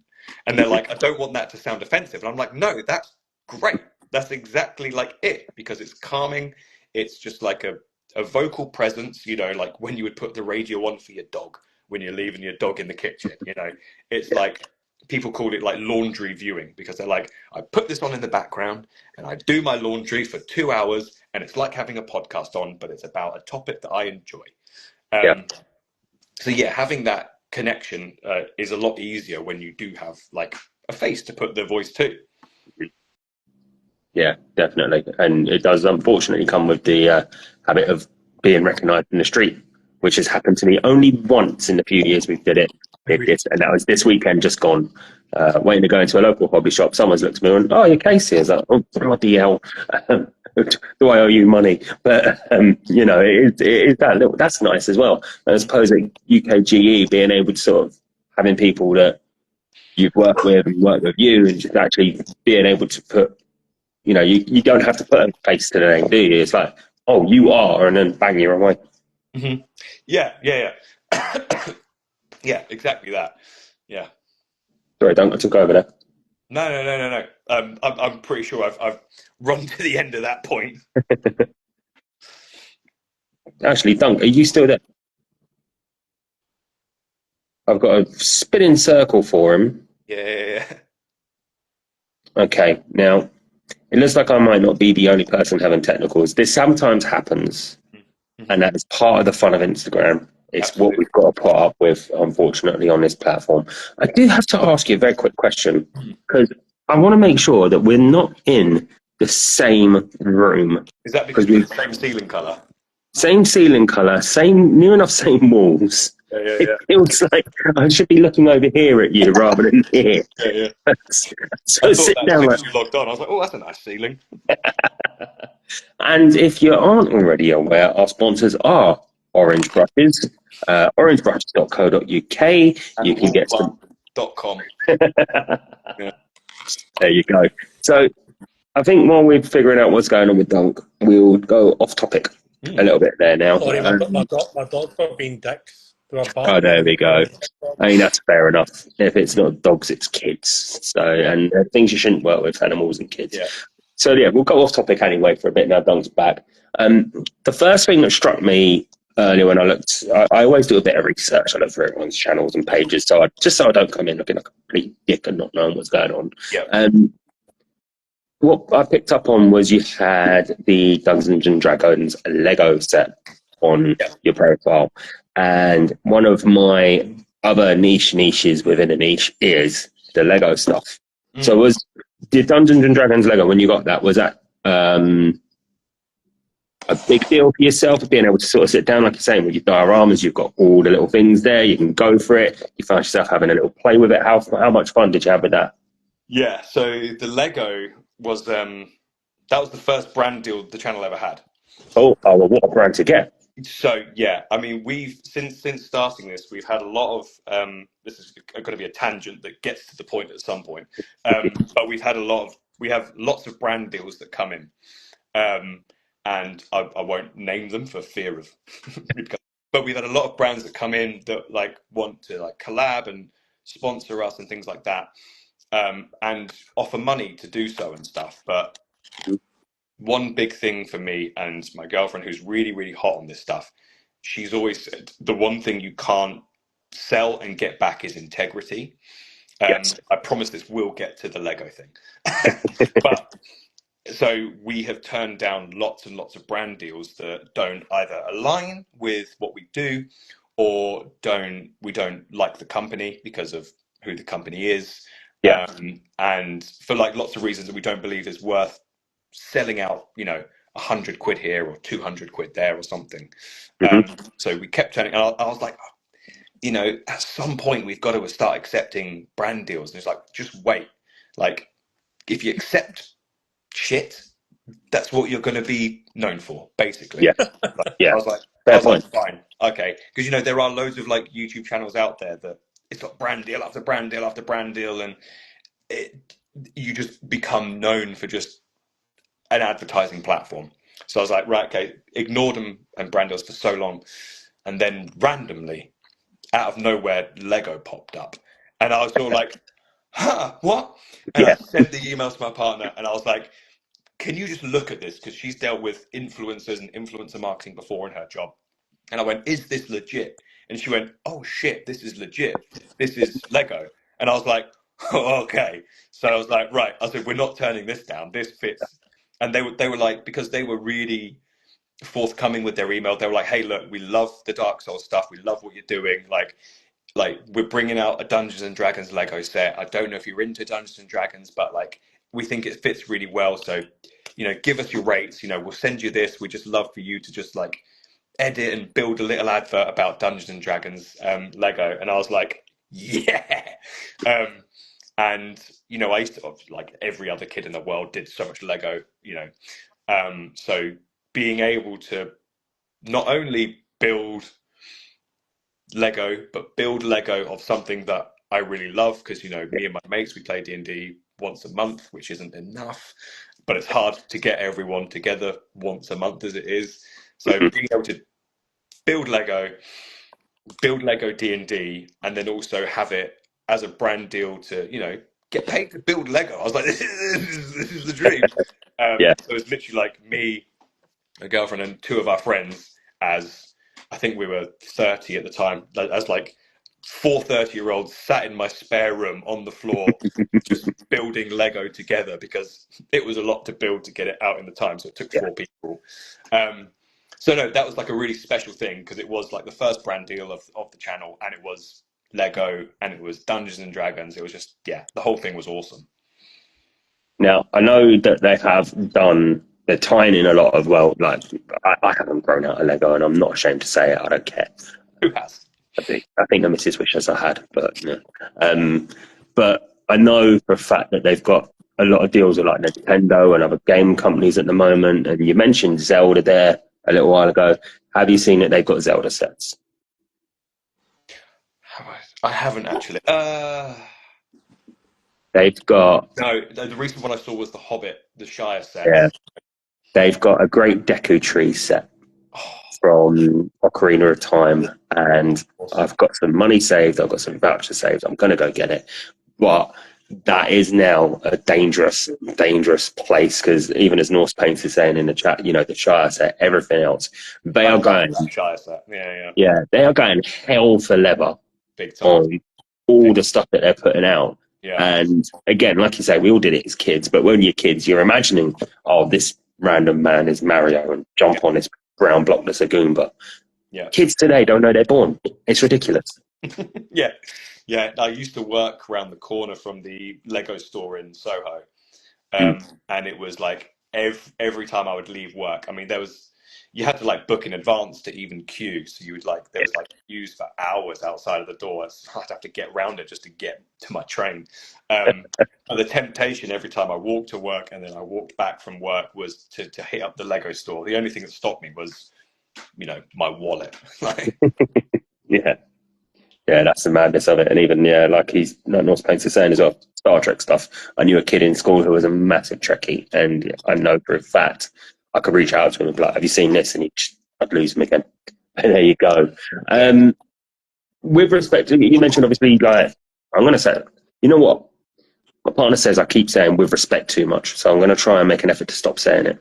And they're like, I don't want that to sound offensive. And I'm like, no, that's great. That's exactly like it, because it's calming. It's just like a vocal presence, you know, like when you would put the radio on for your dog when you're leaving your dog in the kitchen, you know. It's like, people call it like laundry viewing, because they're like, I put this on in the background and I do my laundry for 2 hours and it's like having a podcast on, but it's about a topic that I enjoy. Yeah. So yeah, having that connection is a lot easier when you do have like a face to put the voice to. Yeah, definitely. And it does unfortunately come with the habit of being recognised in the street, which has happened to me only once in the few years we've did it. And that was this weekend just gone. Waiting to go into a local hobby shop. Someone's looked at me and, oh, you're Casey. I was like, oh, bloody hell. Do I owe you money? But, you know, it is that little, that's nice as well. And I suppose at UKGE, being able to sort of having people that you've worked with and worked with you, and just actually being able to put, you know, you don't have to put a face to the name, do you? It's like, oh, you are, and then bang, you're away. Mm-hmm. Yeah. Yeah, exactly that. Yeah. Sorry, Dunk, I took over there. No. I'm pretty sure I've run to the end of that point. Actually, Dunk, are you still there? I've got a spinning circle for him. Yeah. Okay, now, it looks like I might not be the only person having technicals. This sometimes happens, and that is part of the fun of Instagram. It's Absolutely. what we've got to put up with, unfortunately, on this platform. I do have to ask you a very quick question, because I want to make sure that we're not in the same room. Is that because we've got the same ceiling colour? Same ceiling colour, near enough same walls. Yeah. It feels like I should be looking over here at you rather than here. Yeah. So I sit thought that down. as soon as you logged on, I was like, oh, that's a nice ceiling. And if you aren't already aware, our sponsors are Orange Brushes, orangebrushes.co.uk. And You can get some. .com. Yeah. There you go. So I think while we're figuring out what's going on with Dunk, we'll go off topic a little bit there now. Sorry, my dogs are being dicks. Oh, there we go. I mean, that's fair enough. If it's not dogs, it's kids. So, and things you shouldn't work with, animals and kids. Yeah. So, yeah, we'll go off topic anyway for a bit now. Dunk's back. The first thing that struck me earlier when I looked, I always do a bit of research. I look for everyone's channels and pages, so I don't come in looking like a complete dick and not knowing what's going on. Yeah. What I picked up on was you had the Dungeons and Dragons Lego set on your profile. And one of my other niches within a niche is the Lego stuff. So was the Dungeons and Dragons Lego, when you got that, was that a big deal for yourself, being able to sort of sit down, like you're saying, with your dioramas, you've got all the little things there, you can go for it, you find yourself having a little play with it. How much fun did you have with that? Yeah, so the Lego was that was the first brand deal the channel ever had. Oh, well, what a brand to get. So yeah, I mean, we've since starting this, we've had a lot of this is going to be a tangent that gets to the point at some point, but we have lots of brand deals that come in, and I won't name them for fear of, but we've had a lot of brands that come in that like want to like collab and sponsor us and things like that, and offer money to do so and stuff, but. One big thing for me and my girlfriend, who's really, really hot on this stuff, she's always said the one thing you can't sell and get back is integrity. Yes. I promise this will get to the Lego thing. But so we have turned down lots and lots of brand deals that don't either align with what we do or we don't like the company because of who the company is. Yeah. And for like lots of reasons that we don't believe is worth selling out, you know, 100 quid here or 200 quid there or something. So we kept turning, and I was like, you know, at some point we've got to start accepting brand deals. And it's like, just wait. Like, if you accept shit, that's what you're going to be known for, basically. Yeah, Like, yeah, I was like, fair point. fine, okay, because there are loads of like YouTube channels out there that it's got brand deal after brand deal after brand deal, and you just become known for just an advertising platform. So I was like, right, okay, ignored them and brand deals for so long, and then randomly, out of nowhere, Lego popped up, and I was sort of like, huh, what? And I Yeah, sent the email to my partner, and I was like, can you just look at this? Because she's dealt with influencers and influencer marketing before in her job. And I went, is this legit? And she went, oh shit, this is legit. This is Lego. And I was like, oh, okay. So I was like, right. I said, we're not turning this down. This fits. And they were like, because they were really forthcoming with their email, they were like, hey, look, we love the Dark Souls stuff. We love what you're doing. Like we're bringing out a Dungeons and Dragons Lego set. I don't know if you're into Dungeons and Dragons, but like we think it fits really well. So, give us your rates. We'll send you this. We just love for you to just like edit and build a little advert about Dungeons and Dragons Lego. And I was like, yeah. And I used to, like every other kid in the world, did so much Lego. So being able to not only build Lego, but build Lego of something that I really love, because me and my mates, we play D&D once a month, which isn't enough, but it's hard to get everyone together once a month as it is. So being able to build Lego D&D, and then also have it as a brand deal to get paid to build Lego. I was like, this is the dream. yeah. So it's literally like me, a girlfriend, and two of our friends, as I think we were 30 at the time, as like 4 30-year-olds sat in my spare room on the floor just building Lego together, because it was a lot to build to get it out in the time, so it took 4 people. So no, that was like a really special thing, because it was like the first brand deal of the channel, and it was Lego, and it was Dungeons and Dragons. It was just, yeah, the whole thing was awesome. Now, I know that they have done, they're tying in a lot of, well, like, I haven't grown out of Lego, and I'm not ashamed to say it, I don't care. Who has? I think the missus wishes I had, but no. But I know for a fact that they've got a lot of deals with like Nintendo and other game companies at the moment. And you mentioned Zelda there a little while ago. Have you seen that they've got Zelda sets? I haven't actually. They've got, No, the recent one I saw was the Hobbit, the Shire set. yeah, they've got a great Deku Tree set from Ocarina of Time, and Awesome. I've got some money saved. I've got some vouchers saved. I'm going to go get it, but that is now a dangerous place, because even as Norse Paints is saying in the chat, the Shire set, everything else, they are going, Shire set. Yeah, they are going hell for leather big time. on all the stuff that they're putting out. Yeah, And again, like you say, we all did it as kids, but when you're kids, you're imagining, oh, this random man is Mario and jump on this brown block that's a Goomba. yeah. Kids today don't know they're born. It's ridiculous. Yeah. I used to work around the corner from the Lego store in Soho, and it was like every time I would leave work. I mean, you had to like book in advance to even queue, so you would like there was like queues for hours outside of the door. I'd have to get around it just to get to my train. But the temptation every time I walked to work and then I walked back from work was to hit up the Lego store. The only thing that stopped me was, my wallet. Like, Yeah. Yeah, that's the madness of it. And even, like North Paints is saying as well, Star Trek stuff. I knew a kid in school who was a massive Trekkie, and I know for a fact I could reach out to him and be like, have you seen this? And I'd lose him again. And there you go. With respect to, you mentioned obviously, like, I'm going to say, you know what? My partner says I keep saying with respect too much, so I'm going to try and make an effort to stop saying it.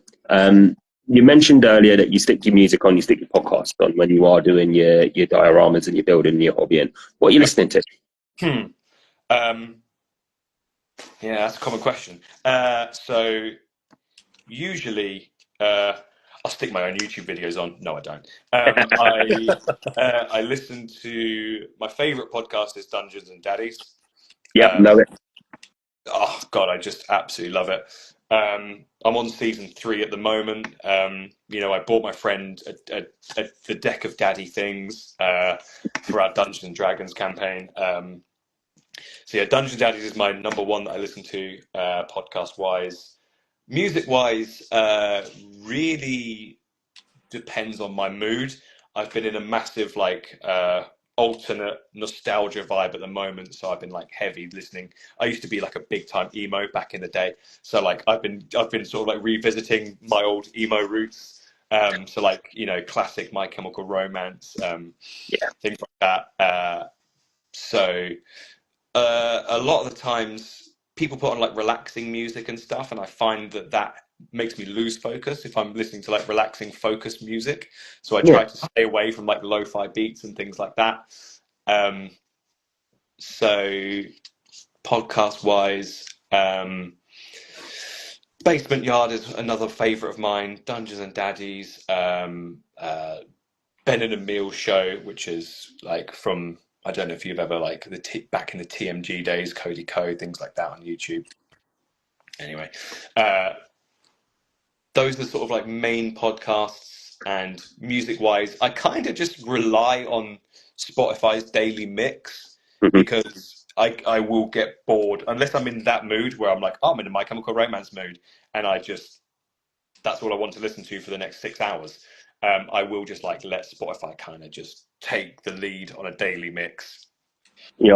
You mentioned earlier that you stick your music on, you stick your podcast on when you are doing your dioramas and you're building your hobby. And what are you listening to? Yeah, that's a common question. So usually, I'll stick my own YouTube videos on. No, I don't. I listen to, my favorite podcast is Dungeons and Daddies. Yep, know it. Oh God, I just absolutely love it. I'm on season 3 at the moment. I bought my friend the deck of daddy things for our Dungeons and Dragons campaign. So yeah, Dungeons and Daddies is my number one that I listen to podcast wise. Music wise, really depends on my mood. I've been in a massive like alternate nostalgia vibe at the moment, so I've been like heavy listening. I used to be like a big time emo back in the day, so like I've been sort of like revisiting my old emo roots. So like classic My Chemical Romance, Yeah. things like that. So a lot of the times people put on like relaxing music and stuff, and I find that makes me lose focus if I'm listening to like relaxing focused music. So I Yeah. try to stay away from like lo-fi beats and things like that. Um, so podcast wise, Basement Yard is another favorite of mine. Dungeons and Daddies, Ben and Emil show, which is like from, I don't know if you've ever like back in the TMG days, Cody Code, things like that on YouTube. Anyway, those are sort of like main podcasts. And music wise, I kind of just rely on Spotify's daily mix, Mhm. because I will get bored unless I'm in that mood where I'm like, oh, I'm in a My Chemical Romance mood, and that's all I want to listen to for the next 6 hours. I will just like let Spotify kind of just take the lead on a daily mix.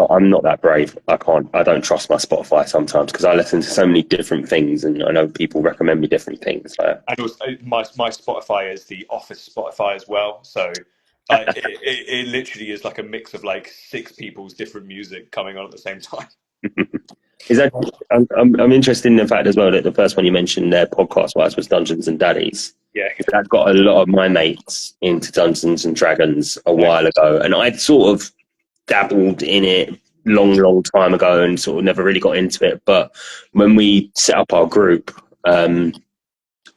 I'm not that brave. I don't trust my Spotify sometimes because I listen to so many different things, and I know people recommend me different things. And also, my Spotify is the office Spotify as well, so it literally is like a mix of like six people's different music coming on at the same time. Is that I'm interested in the fact as well that the first one you mentioned there, podcast wise, was Dungeons and Daddies. Yeah. That got a lot of my mates into Dungeons and Dragons a while ago, and I'd sort of dabbled in it long time ago and sort of never really got into it. But when we set up our group, I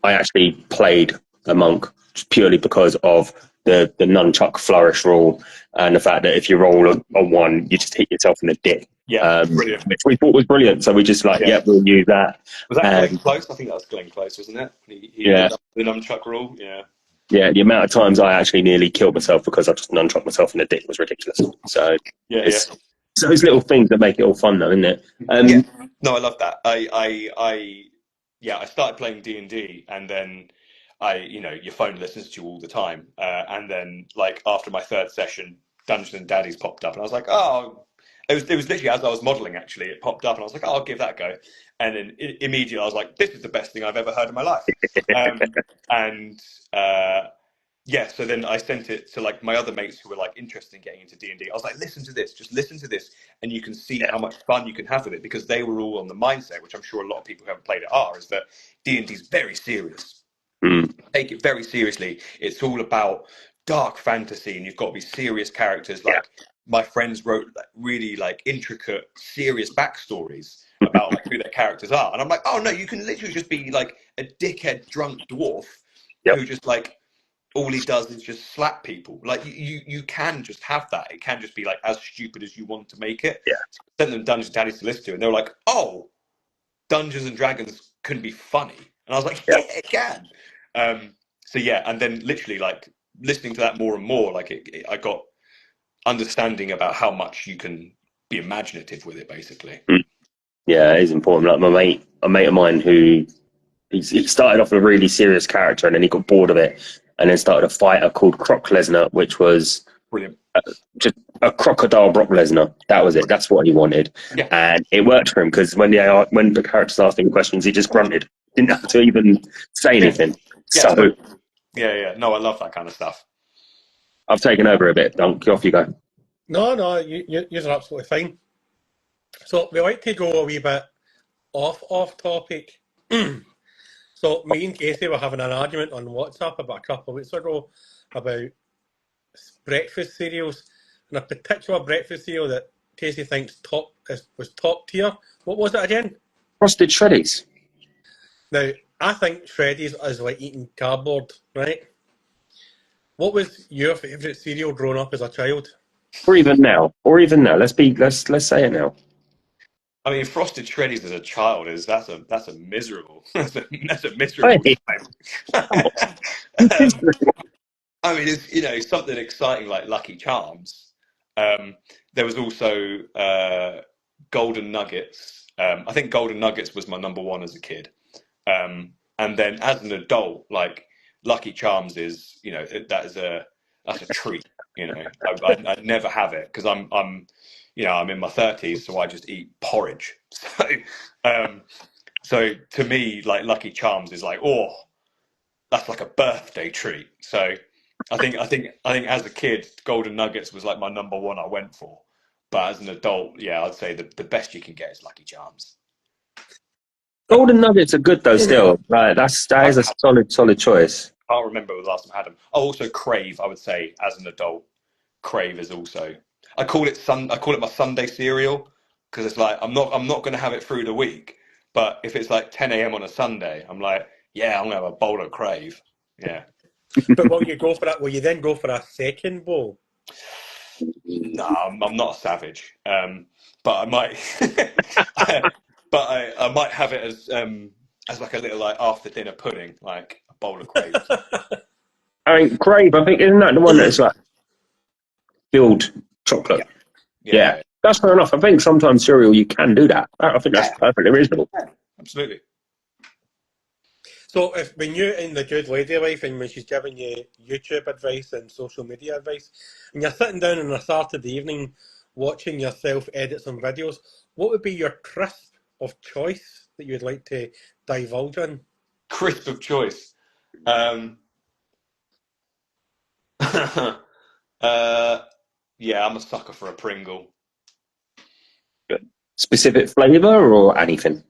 actually played a monk purely because of the nunchuck flourish rule and the fact that if you roll a one, you just hit yourself in the dick. Yeah, brilliant. Which we thought was brilliant. So we just like, we'll use that. Was that Glenn Close? I think that was Glenn Close, wasn't it? He did the nunchuck rule. Yeah. Yeah, the amount of times I actually nearly killed myself because I just nunchucked myself in the dick was ridiculous. So it's those little things that make it all fun, though, isn't it? Yeah. No, I love that. I started playing D&D, and then your phone listens to you all the time, and then like after my third session, Dungeons and Daddies popped up, and I was like, oh, it was literally as I was modelling, actually, it popped up, and I was like, oh, I'll give that a go, and then immediately I was like, this is the best thing I've ever heard in my life, and so then I sent it to like my other mates who were like interested in getting into D&D. I was like, listen to this, just listen to this, and you can see how much fun you can have with it, because they were all on the mindset, which I'm sure a lot of people who haven't played it are, is that D&D is very serious. Take it very seriously. It's all about dark fantasy, and you've got to be serious characters. Like my friends wrote like, really like intricate, serious backstories about like who their characters are, and I'm like, oh no, you can literally just be like a dickhead drunk dwarf who just like, all he does is just slap people. Like you can just have that. It can just be like as stupid as you want to make it. Yeah. So I sent them Dungeons and Daddies to listen to, and they were like, "Oh, Dungeons and Dragons can be funny," and I was like, "Yeah, it can." And then literally like listening to that more and more, like I got understanding about how much you can be imaginative with it, basically. Yeah, it is important. Like a mate of mine who he started off a really serious character, and then he got bored of it, and then started a fighter called Croc Lesnar, which was Brilliant. Just a crocodile Brock Lesnar. That was it. That's what he wanted, and it worked for him because when the characters asked him questions, he just grunted. Didn't have to even say anything. So no, I love that kind of stuff. I've taken over a bit. Dunk, off you go. No, you're absolutely fine. So we like to go a wee bit off topic. So me and Casey were having an argument on WhatsApp about a couple of weeks ago about breakfast cereals, and a particular breakfast cereal that Casey thinks was top tier. What was it again? Frosted Shreddies. Now, I think Shreddies is like eating cardboard, right? What was your favourite cereal growing up as a child? Or even now. Let's say it now. I mean, Frosted Shreddies as a child that's a miserable that's a miserable time. I mean, it's something exciting like Lucky Charms. There was also Golden Nuggets. I think Golden Nuggets was my number one as a kid. And then as an adult, like Lucky Charms is, that's a treat. I never have it because I'm in my 30s, so I just eat porridge. So to me, like Lucky Charms is like, oh, that's like a birthday treat. So I think as a kid, Golden Nuggets was like my number one I went for. But as an adult, yeah, I'd say the best you can get is Lucky Charms. Golden Nuggets are good though. Still, right? That is a solid choice. I can't remember the last time I had them. Oh, also Crave, I would say as an adult, Crave is also. I call it my Sunday cereal because it's like I'm not going to have it through the week, but if it's like 10 a.m. on a Sunday, I'm like, yeah, I'm gonna have a bowl of Crave. Yeah. But will you go for that? Will you then go for a second bowl? No, I'm not a savage, but I might. But I might have it as like a little like after dinner pudding, like a bowl of Crave. I mean, Crave. I think isn't that the one that's like filled chocolate? Yeah, that's fair enough. I think sometimes cereal you can do that. I think that's perfectly reasonable. Yeah, absolutely. So when you're in the good lady life and when she's giving you YouTube advice and social media advice, and you're sitting down on a Saturday evening watching yourself edit some videos, what would be your crisp of choice that you'd like to divulge in? Crisp of choice. Yeah, I'm a sucker for a Pringle. Specific flavour or anything?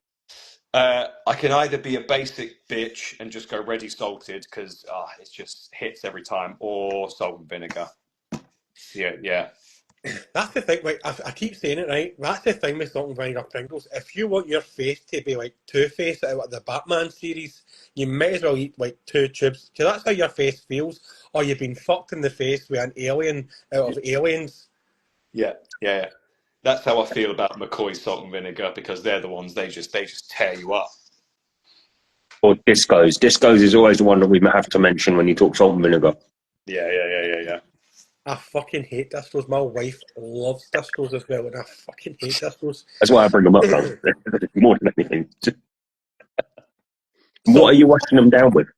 I can either be a basic bitch and just go ready salted because it just hits every time, or salt and vinegar. Yeah. That's the thing, like, I keep saying it, right? That's the thing with salt and vinegar Pringles. If you want your face to be like Two-Face out of the Batman series, you might as well eat like 2 tubes, because that's how your face feels. Or you've been fucked in the face with an alien out of Aliens. Yeah. That's how I feel about McCoy's salt and vinegar because they're the ones they just tear you up. Or Discos. Discos is always the one that we have to mention when you talk salt and vinegar. Yeah. I fucking hate Discos. My wife loves Discos as well, and I fucking hate Discos. That's why I bring them up more than anything. What are you washing them down with?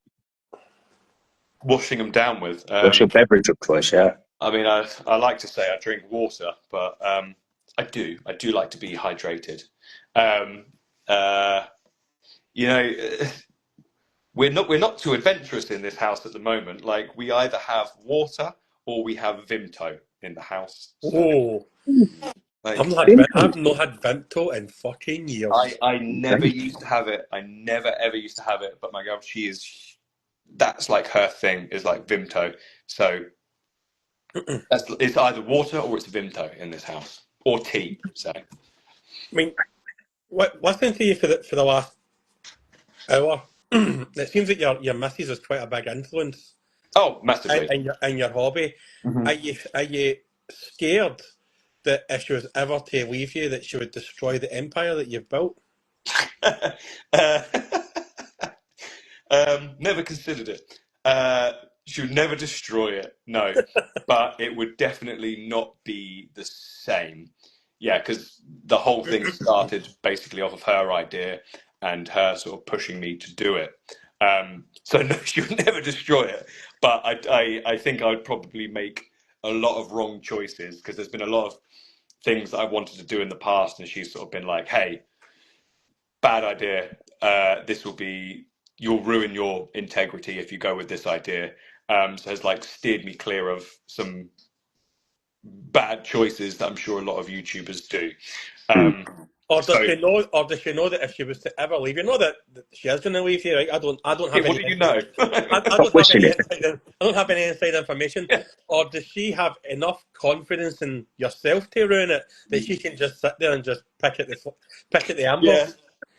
Washing them down with. What's your beverage of choice? Yeah. I mean, I like to say I drink water, but I do like to be hydrated. We're not too adventurous in this house at the moment. Like we either have water or we have Vimto in the house. So, I've not had Vimto in fucking years. I never used to have it. I never ever used to have it. But my girl, that's like her thing is like Vimto. So it's either water or it's Vimto in this house or tea. So I mean, listening to you for the last hour, it seems that your missus is quite a big influence. Oh, massively. In your hobby. Mm-hmm. Are you scared that if she was ever to leave you, that she would destroy the empire that you've built? Never considered it. She would never destroy it, no. But it would definitely not be the same. Yeah, because the whole thing started basically off of her idea and her sort of pushing me to do it. So no, she would never destroy it. But I think I would probably make a lot of wrong choices because there's been a lot of things that I wanted to do in the past, and she's sort of been like, "Hey, bad idea. You'll ruin your integrity if you go with this idea." So has like steered me clear of some bad choices that I'm sure a lot of YouTubers do. Or does she know that if she was to ever leave you, know that she is going to leave you, right? I don't have what any. do you know? I don't have any inside information. Yeah. Or does she have enough confidence in yourself to ruin it that she can just sit there and just pick at the amber?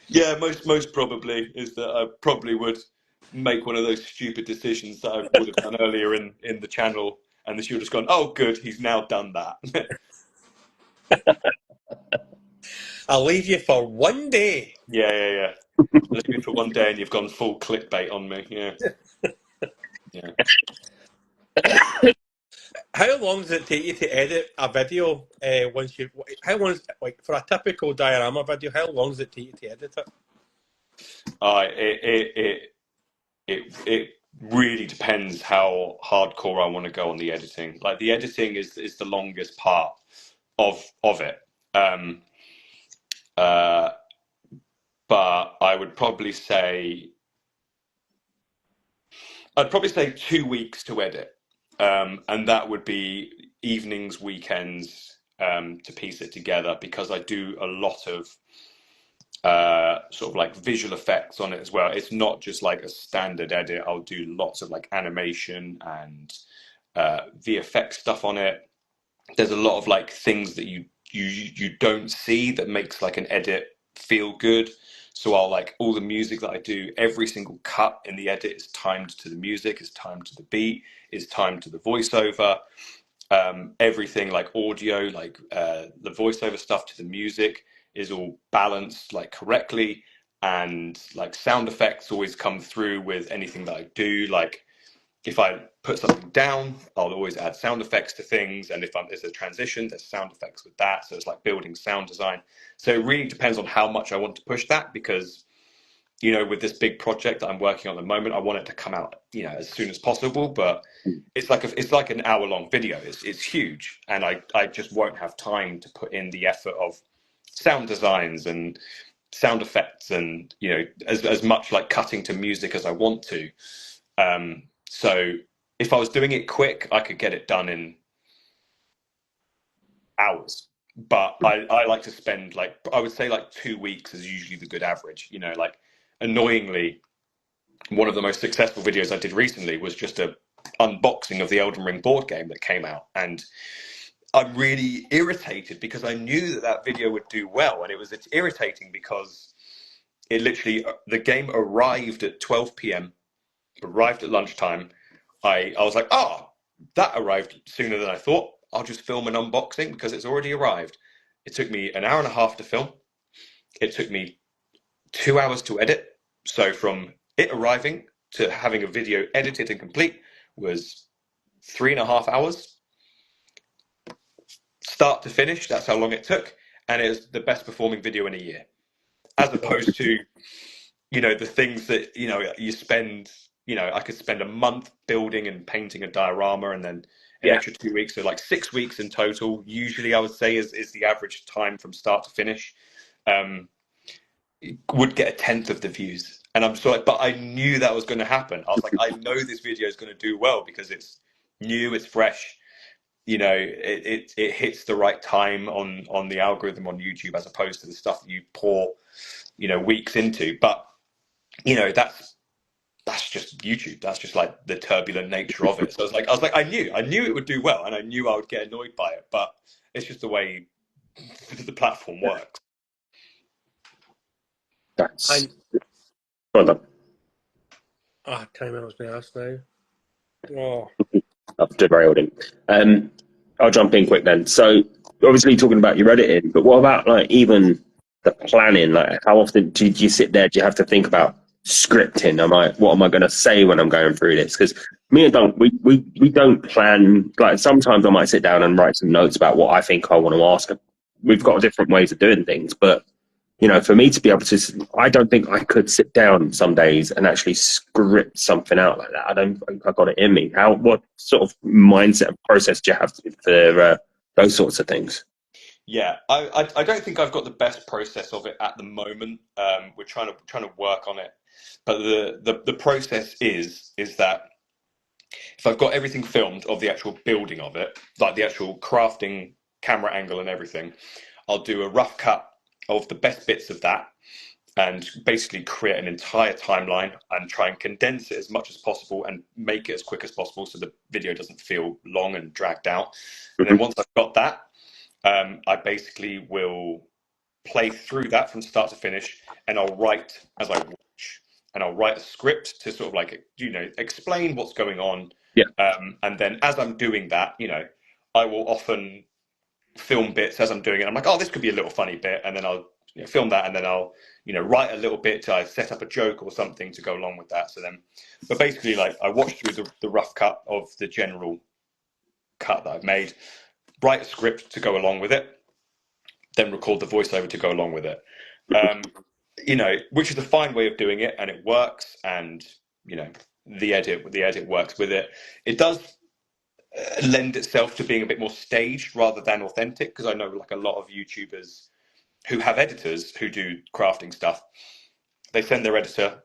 Yeah. Most probably is that I probably would make one of those stupid decisions that I would have done earlier in the channel, and then she would have just gone, "Oh, good, he's now done that." I'll leave you for one day. Yeah. Leave me for one day, and you've gone full clickbait on me. Yeah. How long does it take you to edit a video? How long is, like, for a typical diorama video? How long does it take you to edit it? It really depends how hardcore I want to go on the editing. Like the editing is the longest part of it. But I'd probably say 2 weeks to edit, and that would be evenings, weekends, to piece it together, because I do a lot of sort of like visual effects on it as well. It's not just like a standard edit. I'll do lots of like animation and VFX stuff on it. There's a lot of like things that you don't see that makes like an edit feel good. So I'll like all the music that I do, every single cut in the edit is timed to the music, is timed to the beat, is timed to the voiceover. Everything like audio, like the voiceover stuff to the music is all balanced like correctly, and like sound effects always come through with anything that I do. Like if I put something down, I'll always add sound effects to things, and if there's a transition, there's sound effects with that. So it's like building sound design. So it really depends on how much I want to push that, because with this big project that I'm working on at the moment, I want it to come out as soon as possible, but it's like an hour-long video. It's huge, and I just won't have time to put in the effort of sound designs and sound effects, and as much like cutting to music as I want to. So if I was doing it quick, I could get it done in hours. But I like to spend, like, I would say like 2 weeks is usually the good average. Like, annoyingly, one of the most successful videos I did recently was just a unboxing of the Elden Ring board game that came out, and I'm really irritated because I knew that video would do well, and it's irritating because it literally, the game arrived at 12 p.m. arrived at lunchtime. I was like, that arrived sooner than I thought. I'll just film an unboxing because it's already arrived. It took me an hour and a half to film. It took me 2 hours to edit. So from it arriving to having a video edited and complete was 3.5 hours. Start to finish, that's how long it took. And it was the best performing video in a year. As opposed to, the things that, you spend, I could spend a month building and painting a diorama, and then an extra 2 weeks. So like 6 weeks in total, usually I would say is the average time from start to finish. Would get a tenth of the views. And I'm sort of like, but I knew that was going to happen. I was like, I know this video is going to do well because it's new, it's fresh. It hits the right time on the algorithm on YouTube, as opposed to the stuff that you pour, weeks into. But, that's just YouTube. That's just like the turbulent nature of it. So I was like, I knew it would do well, and I knew I would get annoyed by it, but it's just the way the platform works. That's well done. I can't remember what I was going to ask now. Oh. I've derailed him. I'll jump in quick then. So obviously talking about your editing, but what about like even the planning? Like how often do you sit there? Do you have to think about scripting? What am I going to say when I'm going through this? Because me and Dunk, we don't plan. Like sometimes I might sit down and write some notes about what I think I want to ask. We've got different ways of doing things, but for me to be able to, I don't think I could sit down some days and actually script something out like that. I don't think I got it in me. What sort of mindset and process do you have for those sorts of things? Yeah, I don't think I've got the best process of it at the moment. We're trying to work on it, but the process is that if I've got everything filmed of the actual building of it, like the actual crafting, camera angle and everything, I'll do a rough cut of the best bits of that, and basically create an entire timeline and try and condense it as much as possible and make it as quick as possible so the video doesn't feel long and dragged out. And then once I've got that, I basically will play through that from start to finish, and I'll write as I watch, and I'll write a script to sort of like, explain what's going on. Yeah. And then as I'm doing that, I will often film bits as I'm doing it. I'm like, this could be a little funny bit, and then I'll film that, and then I'll write a little bit to set up a joke or something to go along with that. So then, but basically, like I watch through the rough cut of the general cut that I've made, write a script to go along with it, then record the voiceover to go along with it. you know, which is a fine way of doing it, and it works, and you know, the edit works with it. It does lend itself to being a bit more staged rather than authentic, because I know like a lot of YouTubers who have editors who do crafting stuff, they send their editor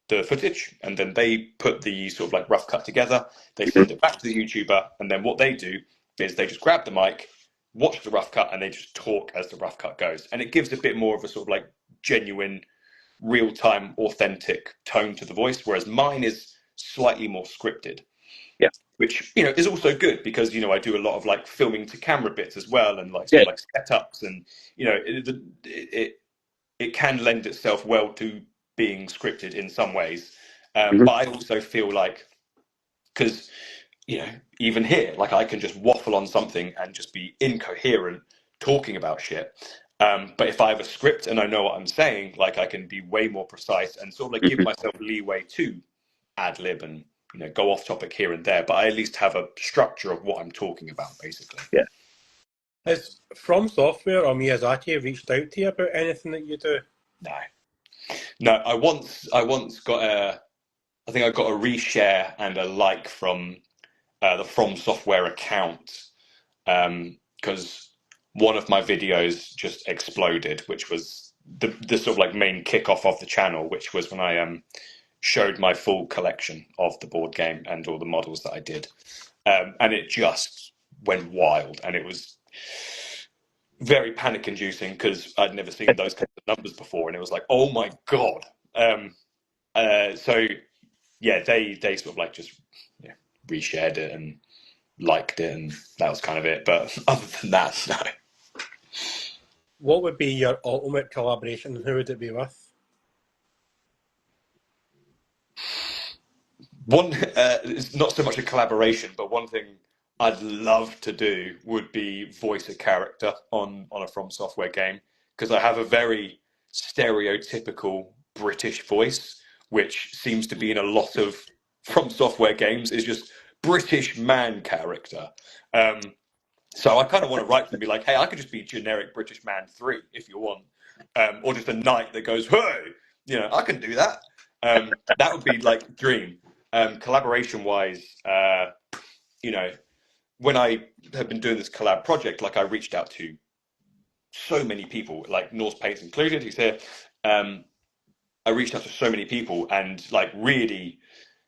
the footage and then they put the sort of like rough cut together, they send it back to the YouTuber, and then what they do is they just grab the mic, watch the rough cut, and they just talk as the rough cut goes, and it gives a bit more of a sort of like genuine, real-time, authentic tone to the voice, whereas mine is slightly more scripted. Yeah. Which, you know, is also good because, you know, I do a lot of like filming to camera bits as well, and like Yeah. sort of like setups, and you know, it can lend itself well to being scripted in some ways. But I also feel like, because, you know, even here, like I can just waffle on something and just be incoherent talking about shit. But if I have a script and I know what I'm saying, like I can be way more precise and sort of like give myself leeway to ad lib and, you know, go off topic here and there. But I at least have a structure of what I'm talking about, basically. Yeah. Has From Software or Miyazaki reached out to you about anything that you do? No. I once got I think I got a reshare and a like from the From Software account, because one of my videos just exploded, which was the sort of like main kickoff of the channel, which was when I showed my full collection of the board game and all the models that I did, and it just went wild, and it was very panic inducing because I'd never seen those kinds of numbers before, and it was like, oh my god. So yeah, they sort of like just reshared it and liked it, and that was kind of it. But other than that, no. What would be your ultimate collaboration, and who would it be with? One, it's not so much a collaboration, but one thing I'd love to do would be voice a character on a From Software game, because I have a very stereotypical British voice, which seems to be in a lot of From Software games, is just British man character. So I kind of want to write and be like, hey, I could just be generic British man 3 if you want, or just a knight that goes, hey, you know, I can do that. That would be like dream. Collaboration wise, you know, when I have been doing this collab project, like I reached out to so many people, like Norse Paints included, who's here. I reached out to so many people and like really,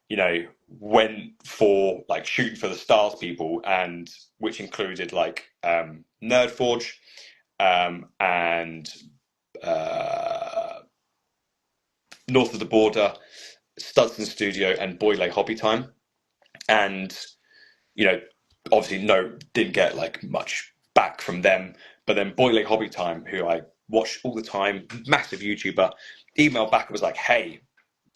you know, went for like shooting for the stars people, and which included like Nerdforge and North of the Border, Studson Studio, and Boyle Hobby Time. And, you know, obviously didn't get like much back from them. But then Boyle Hobby Time, who I watch all the time, massive YouTuber, emailed back and was like, hey,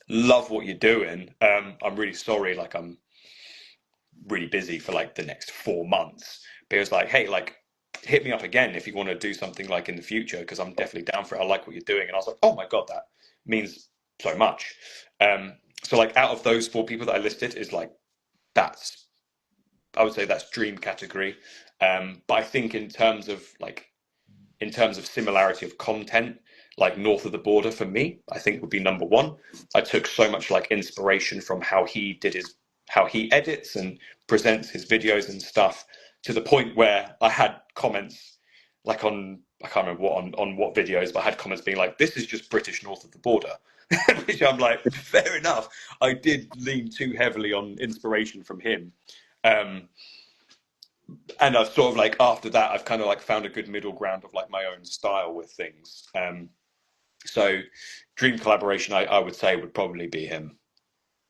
love what you're doing. I'm really sorry, like I'm really busy for like the next 4 months. But it was like, hey, like hit me up again if you want to do something like in the future, because I'm definitely down for it. I like what you're doing. And I was like, oh my god, that means so much. So like out of those 4 people that I listed, is like I would say that's dream category. But I think in terms of similarity of content, like North of the Border for me, I think would be number 1. I took so much like inspiration from how he edits and presents his videos and stuff, to the point where I had comments like on, I can't remember on what videos, but I had comments being like, this is just British North of the Border. Which I'm like, fair enough. I did lean too heavily on inspiration from him. And I've sort of like, after that, I've kind of like found a good middle ground of like my own style with things. So dream collaboration, I would say, would probably be him.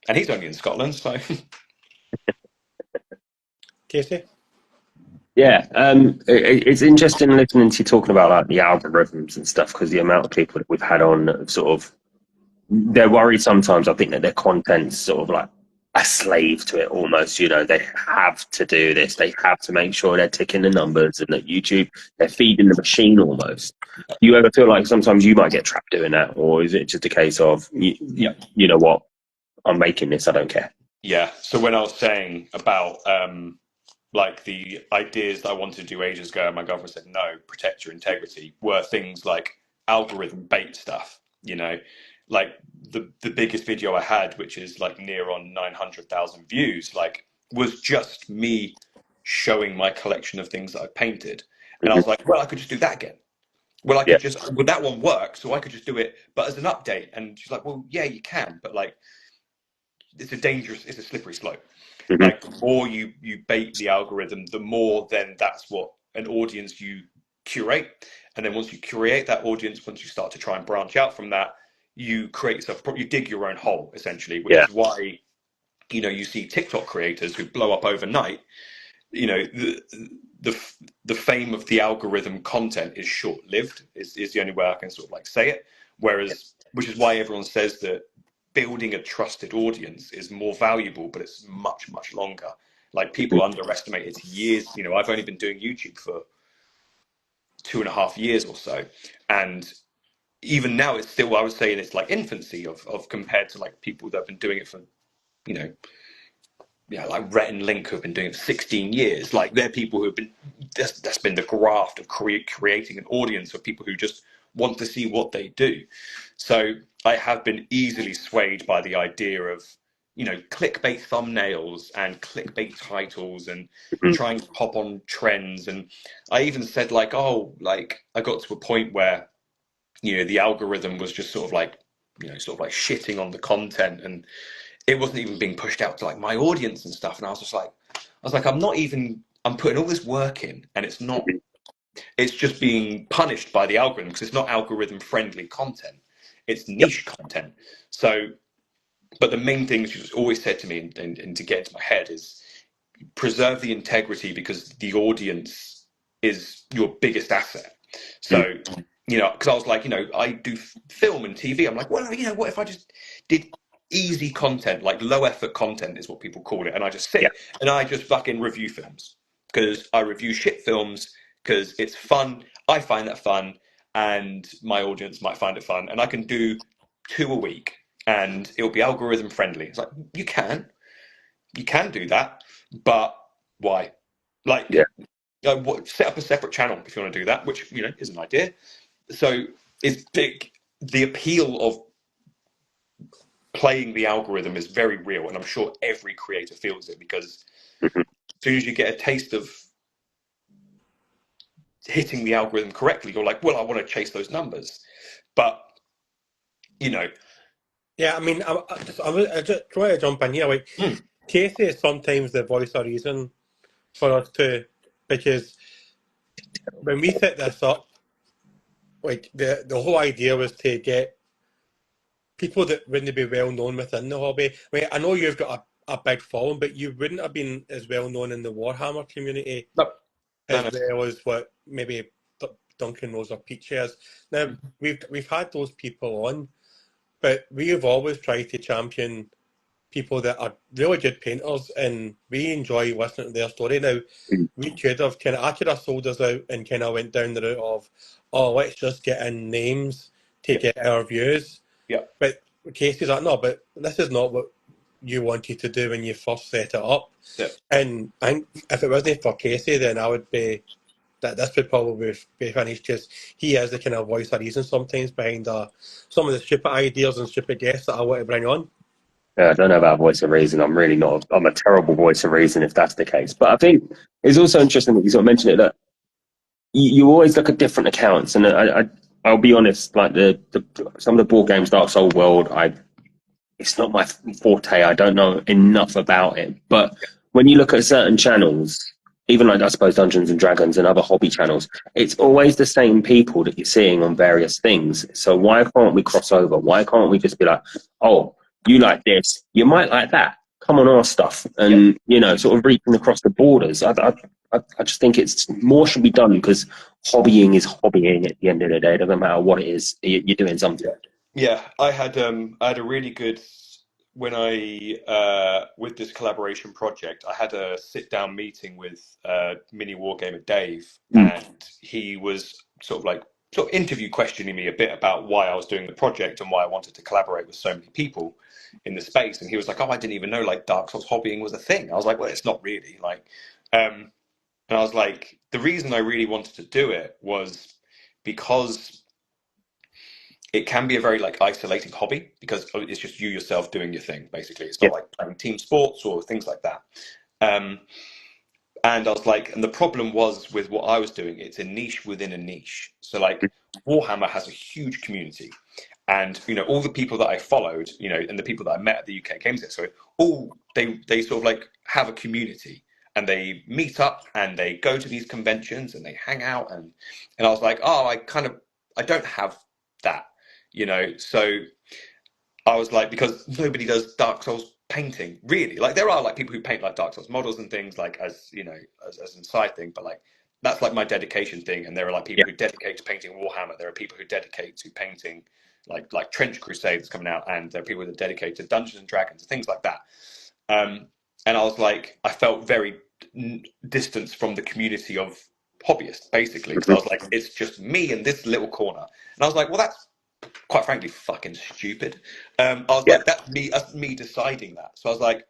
And he's only in Scotland, so. Casey? Yeah, it's interesting listening to you talking about like the algorithms and stuff, because the amount of people that we've had on that have sort of, they're worried sometimes. I think that their content's sort of like a slave to it almost. You know, they have to do this. They have to make sure they're ticking the numbers, and that YouTube, they're feeding the machine almost. Do you ever feel like sometimes you might get trapped doing that, or is it just a case of you know what, I'm making this, I don't care? Yeah. So when I was saying about like the ideas that I wanted to do ages ago, and my girlfriend said no, protect your integrity, were things like algorithm bait stuff. You know, like the biggest video I had, which is like near on 900,000 views, like was just me showing my collection of things that I painted. And I Mhm. was like, well, I could just do that again. Well, I Yeah. could just, well, that one worked, so I could just do it, but as an update. And she's like, well, yeah, you can, but like, it's a slippery slope. Mhm. Like, the more you bait the algorithm, the more then that's what an audience you curate. And then once you curate that audience, once you start to try and branch out from that, you create yourself, you dig your own hole, essentially, which Yeah. is why, you see TikTok creators who blow up overnight. The the fame of the algorithm content is short lived. Is the only way I can sort of like say it. Whereas, which is why everyone says that building a trusted audience is more valuable, but it's much longer. Like, people underestimate it's years. I've only been doing YouTube for 2.5 years or so, and even now it's still, I would say, it's like infancy of compared to like people that have been doing it for you know like Rhett and Link, who've been doing it for 16 years. Like, they're people who have been, that's been the graft of creating an audience of people who just want to see what they do. So I have been easily swayed by the idea of, clickbait thumbnails and clickbait titles and Mhm. trying to pop on trends. And I even said, like, oh, like, I got to a point where, the algorithm was just sort of like, shitting on the content, and it wasn't even being pushed out to like my audience and stuff. And I was like, I'm putting all this work in, and it's just being punished by the algorithm because it's not algorithm friendly content. It's Yep. niche content. So, but the main thing she's always said to me, and to get into my head, is preserve the integrity, because the audience is your biggest asset. Mm. So, because I was like, I do film and TV. I'm like, well, what if I just did easy content, like low effort content is what people call it. And I just Yeah. sit and I just fucking review films, because I review shit films because it's fun. I find that fun, and my audience might find it fun. And I can do 2 a week and it'll be algorithm friendly. It's like, you can do that, but why? Yeah. Like, set up a separate channel if you want to do that, which is an idea. So it's big. The appeal of playing the algorithm is very real, and I'm sure every creator feels it, because Mhm. as soon as you get a taste of hitting the algorithm correctly, you're like, well, I want to chase those numbers. But you know, Yeah, I mean, I just try to jump in here. Like, mm, Casey is sometimes the voice of reason for us too, because when we set this up, like the whole idea was to get people that wouldn't be well known within the hobby. I mean, I know you've got a big following, but you wouldn't have been as well known in the Warhammer community no, no, as no. well as what maybe Duncan Rose or Peach is. Now we've had those people on, but we've always tried to champion people that are really good painters, and we enjoy listening to their story. Now, Mm. we could have I could have sold us out and kind of went down the route of, oh, let's just get in names to Yeah, get our views. yeah, But Casey's like, no, but this is not what you wanted to do when you first set it up. yeah. And I think if it wasn't for Casey, then I would be that this would probably be finished, because he is the kind of voice of reason sometimes behind some of the stupid ideas and stupid guests that I want to bring on. Yeah, I don't know about voice of reason. I'm really not. I'm a terrible voice of reason if that's the case. But I think it's also interesting that you sort of mentioned it, that you always look at different accounts, and I'll be honest. Like the some of the board games, Dark Soul world, it's not my forte. I don't know enough about it. But when you look at certain channels, even like I suppose Dungeons and Dragons and other hobby channels, it's always the same people that you're seeing on various things. So why can't we cross over? Why can't we just be like, oh, you like this, you might like that. Come on our stuff, and sort of reaching across the borders. I just think it's more should be done, because hobbying is hobbying at the end of the day. It doesn't matter what it is, you're doing something. Yeah, I had a really good, when I with this collaboration project, I had a sit down meeting with mini wargamer Dave, Mm. and he was sort of interview questioning me a bit about why I was doing the project and why I wanted to collaborate with so many people in the space. And he was like, "Oh, I didn't even know like Dark Souls hobbying was a thing." I was like, "Well, it's not really." And I was like, the reason I really wanted to do it was because it can be a very like isolating hobby because it's just you yourself doing your thing. Basically, it's not like playing team sports or things like that. And I was like, and the problem was with what I was doing, it's a niche within a niche. So like Warhammer has a huge community. And all the people that I followed, and the people that I met at the UK Games Expo, all they sort of like have a community, and they meet up and they go to these conventions and they hang out, and I was like, oh, I don't have that, So I was like, because nobody does Dark Souls painting, really. Like there are like people who paint like Dark Souls models and things, like as as a side thing, but like that's like my dedication thing. And there are like people who dedicate to painting Warhammer. There are people who dedicate to painting like Trench Crusade that's coming out, and there are people that are dedicated to Dungeons and Dragons and things like that. And I was like, I felt very distant from the community of hobbyists, basically, because I was like, it's just me in this little corner. And I was like, well, that's quite frankly fucking stupid. I was like, that's me deciding that. So I was like,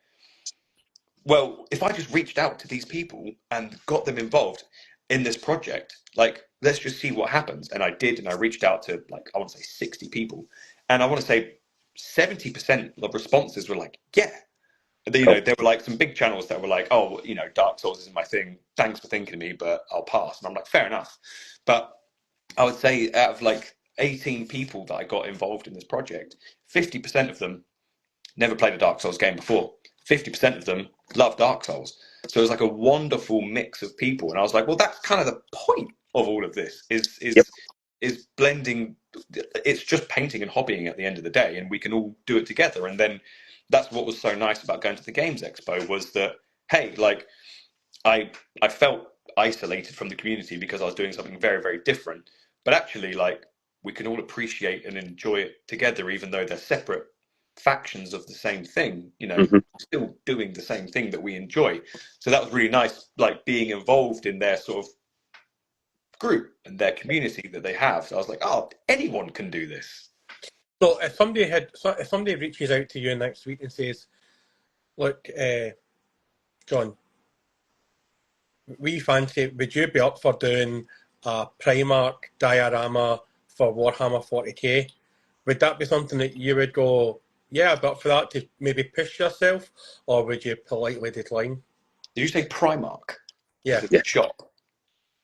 well, if I just reached out to these people and got them involved in this project, like, let's just see what happens. And I did, and I reached out to like, I want to say 60 people, and I want to say 70% of responses were like, yeah. There were like some big channels that were like, oh, Dark Souls isn't my thing. Thanks for thinking of me, but I'll pass. And I'm like, fair enough. But I would say out of like 18 people that I got involved in this project, 50% of them never played a Dark Souls game before. 50% of them love Dark Souls. So it was like a wonderful mix of people. And I was like, well, that's kind of the point of all of this is blending. It's just painting and hobbying at the end of the day, and we can all do it together. And then that's what was so nice about going to the Games Expo, was that, hey, like I felt isolated from the community because I was doing something very, very different. But actually, like, we can all appreciate and enjoy it together, even though they're separate factions of the same thing, still doing the same thing that we enjoy. So that was really nice, like being involved in their sort of group and their community that they have. So I was like, oh, anyone can do this. So if somebody reaches out to you next week and says, look, John, we fancy, would you be up for doing a Primark diorama for Warhammer 40k? Would that be something that you would go, yeah, but for that to maybe push yourself, or would you politely decline? Did you say Primark? Yeah. Shop.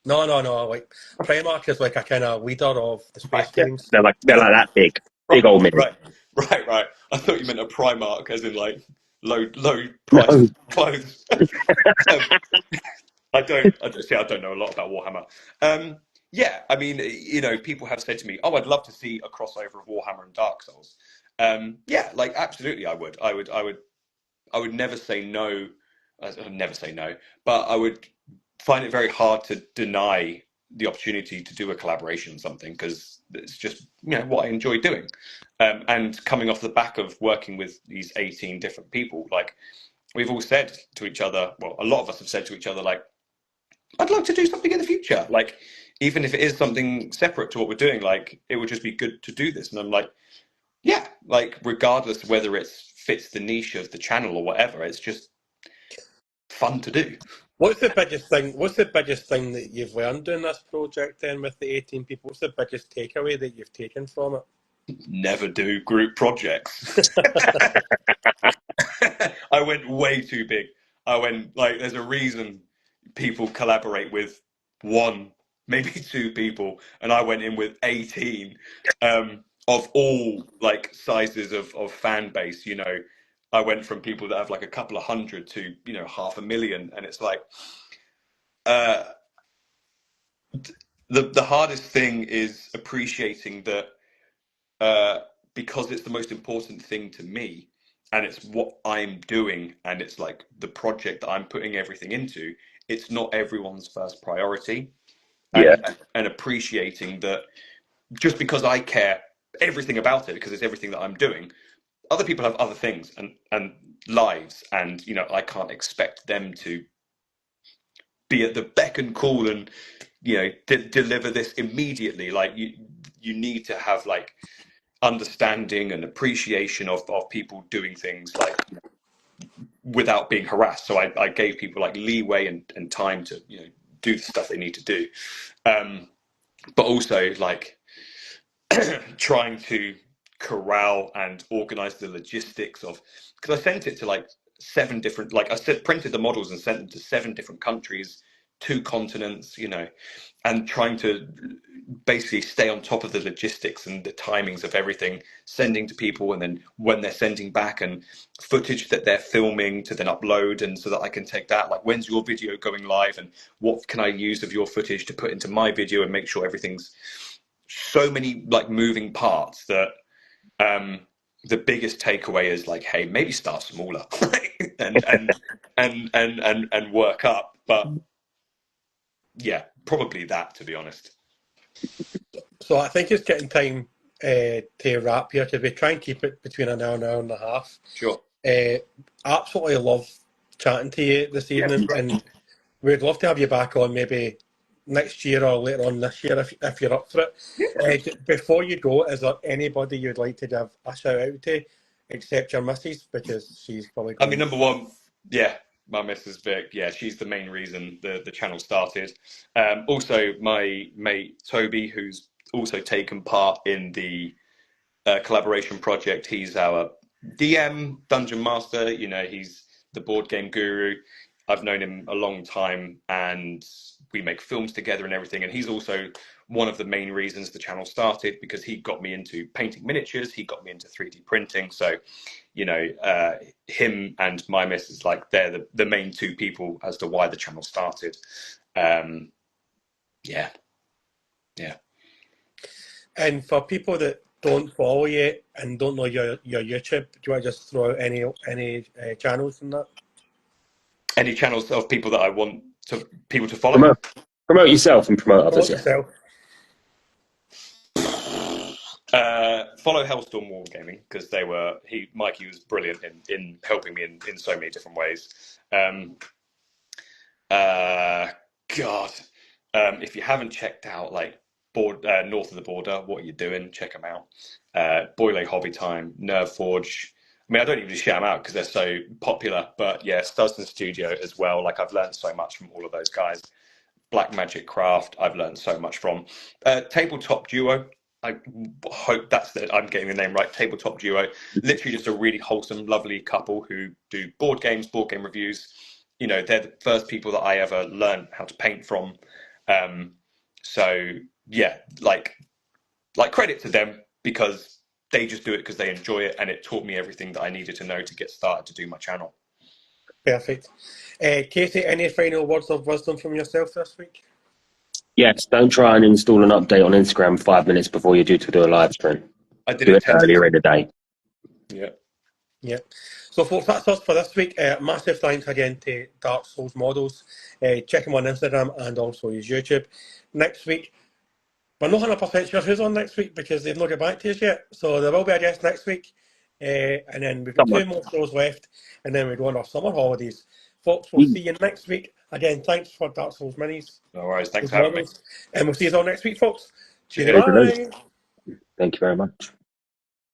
No. Like Primark is like a kind of leader of the space games. They're like that big old men. Right. I thought you meant a Primark, as in like low price clothes. I don't know a lot about Warhammer. Yeah, I mean, people have said to me, "Oh, I'd love to see a crossover of Warhammer and Dark Souls." Yeah, like absolutely, I would never say no. I'd never say no, but I would find it very hard to deny the opportunity to do a collaboration on something, because it's just what I enjoy doing. And coming off the back of working with these 18 different people, like we've all said to each other, well, a lot of us have said to each other, like, I'd like to do something in the future, like even if it is something separate to what we're doing, like it would just be good to do this. And I'm like, yeah, like regardless whether it fits the niche of the channel or whatever, it's just fun to do. What's the biggest thing that you've learned doing this project then with the 18 people? What's the biggest takeaway that you've taken from it? Never do group projects. I went way too big. I went like, there's a reason people collaborate with one, maybe two people, and I went in with 18 of all like sizes of fan base. I went from people that have like a couple of hundred to 500,000, and it's like the hardest thing is appreciating that because it's the most important thing to me, and it's what I'm doing, and it's like the project that I'm putting everything into. It's not everyone's first priority, and appreciating that just because I care everything about it, because it's everything that I'm doing, other people have other things and lives, and I can't expect them to be at the beck and call and deliver this immediately. Like you need to have like understanding and appreciation of people doing things like without being harassed. So I gave people like leeway and time to do the stuff they need to do, but also like trying to corral and organize the logistics of, because I sent it to like 7 different, like I said, printed the models and sent them to 7 different countries, 2 continents, you know, and trying to basically stay on top of the logistics and the timings of everything, sending to people, and then when they're sending back, and footage that they're filming to then upload, and so that I can take that, like, when's your video going live, and what can I use of your footage to put into my video, and make sure everything's, so many like moving parts that the biggest takeaway is like, hey, maybe start smaller and work up. But yeah, probably that, to be honest. So I think it's getting time to wrap here, because we try and keep it between an hour and a half. Sure. Absolutely love chatting to you this evening, and we'd love to have you back on maybe next year or later on this year if you're up for it. Before you go, is there anybody you'd like to give a shout out to, except your missus, because she's probably I mean, number one, yeah, my Mrs. Vic, yeah, she's the main reason the channel started. Also, my mate Toby, who's also taken part in the collaboration project. He's our DM, Dungeon Master, you know, he's the board game guru. I've known him a long time, and we make films together and everything. And he's also one of the main reasons the channel started, because he got me into painting miniatures. He got me into 3D printing. So, you know, him and my missus, like, they're the main 2 people as to why the channel started. Yeah. And for people that don't follow you and don't know your YouTube, do you want to just throw out any channels from that? Any channels of people that I want people to follow? Promote yourself and promote others. Yourself. Follow Hellstorm Wargaming, because Mikey was brilliant in helping me in so many different ways. If you haven't checked out like North of the Border, what are you doing? Check them out. Boyle Hobby Time, Nerve Forge. I mean, I don't even shout them out because they're so popular, but yeah, Studston Studio as well. Like, I've learned so much from all of those guys. Black Magic Craft, I've learned so much from. Tabletop Duo, I hope I'm getting the name right. Tabletop Duo, literally just a really wholesome, lovely couple who do board game reviews. You know, they're the first people that I ever learned how to paint from. So yeah, like credit to them, because they just do it because they enjoy it, and it taught me everything that I needed to know to get started to do my channel. Perfect. Katie, any final words of wisdom from yourself this week? Yes, don't try and install an update on Instagram 5 minutes before you're due to do a live stream. I did do it earlier in the day. Yeah. So, folks, that's us for this week. Massive thanks again to Darksouls Models. Check him on Instagram and also his YouTube. Next week, we're not 100% sure who's on next week, because they've not got back to us yet. So there will be a guest next week. And then we've got 2 more shows left, and then we go on our summer holidays. Folks, we'll see you next week. Again, thanks for Darksouls Minis. No worries. Thanks for having me. And we'll see you all next week, folks. Cheers. Bye. Thank you very much.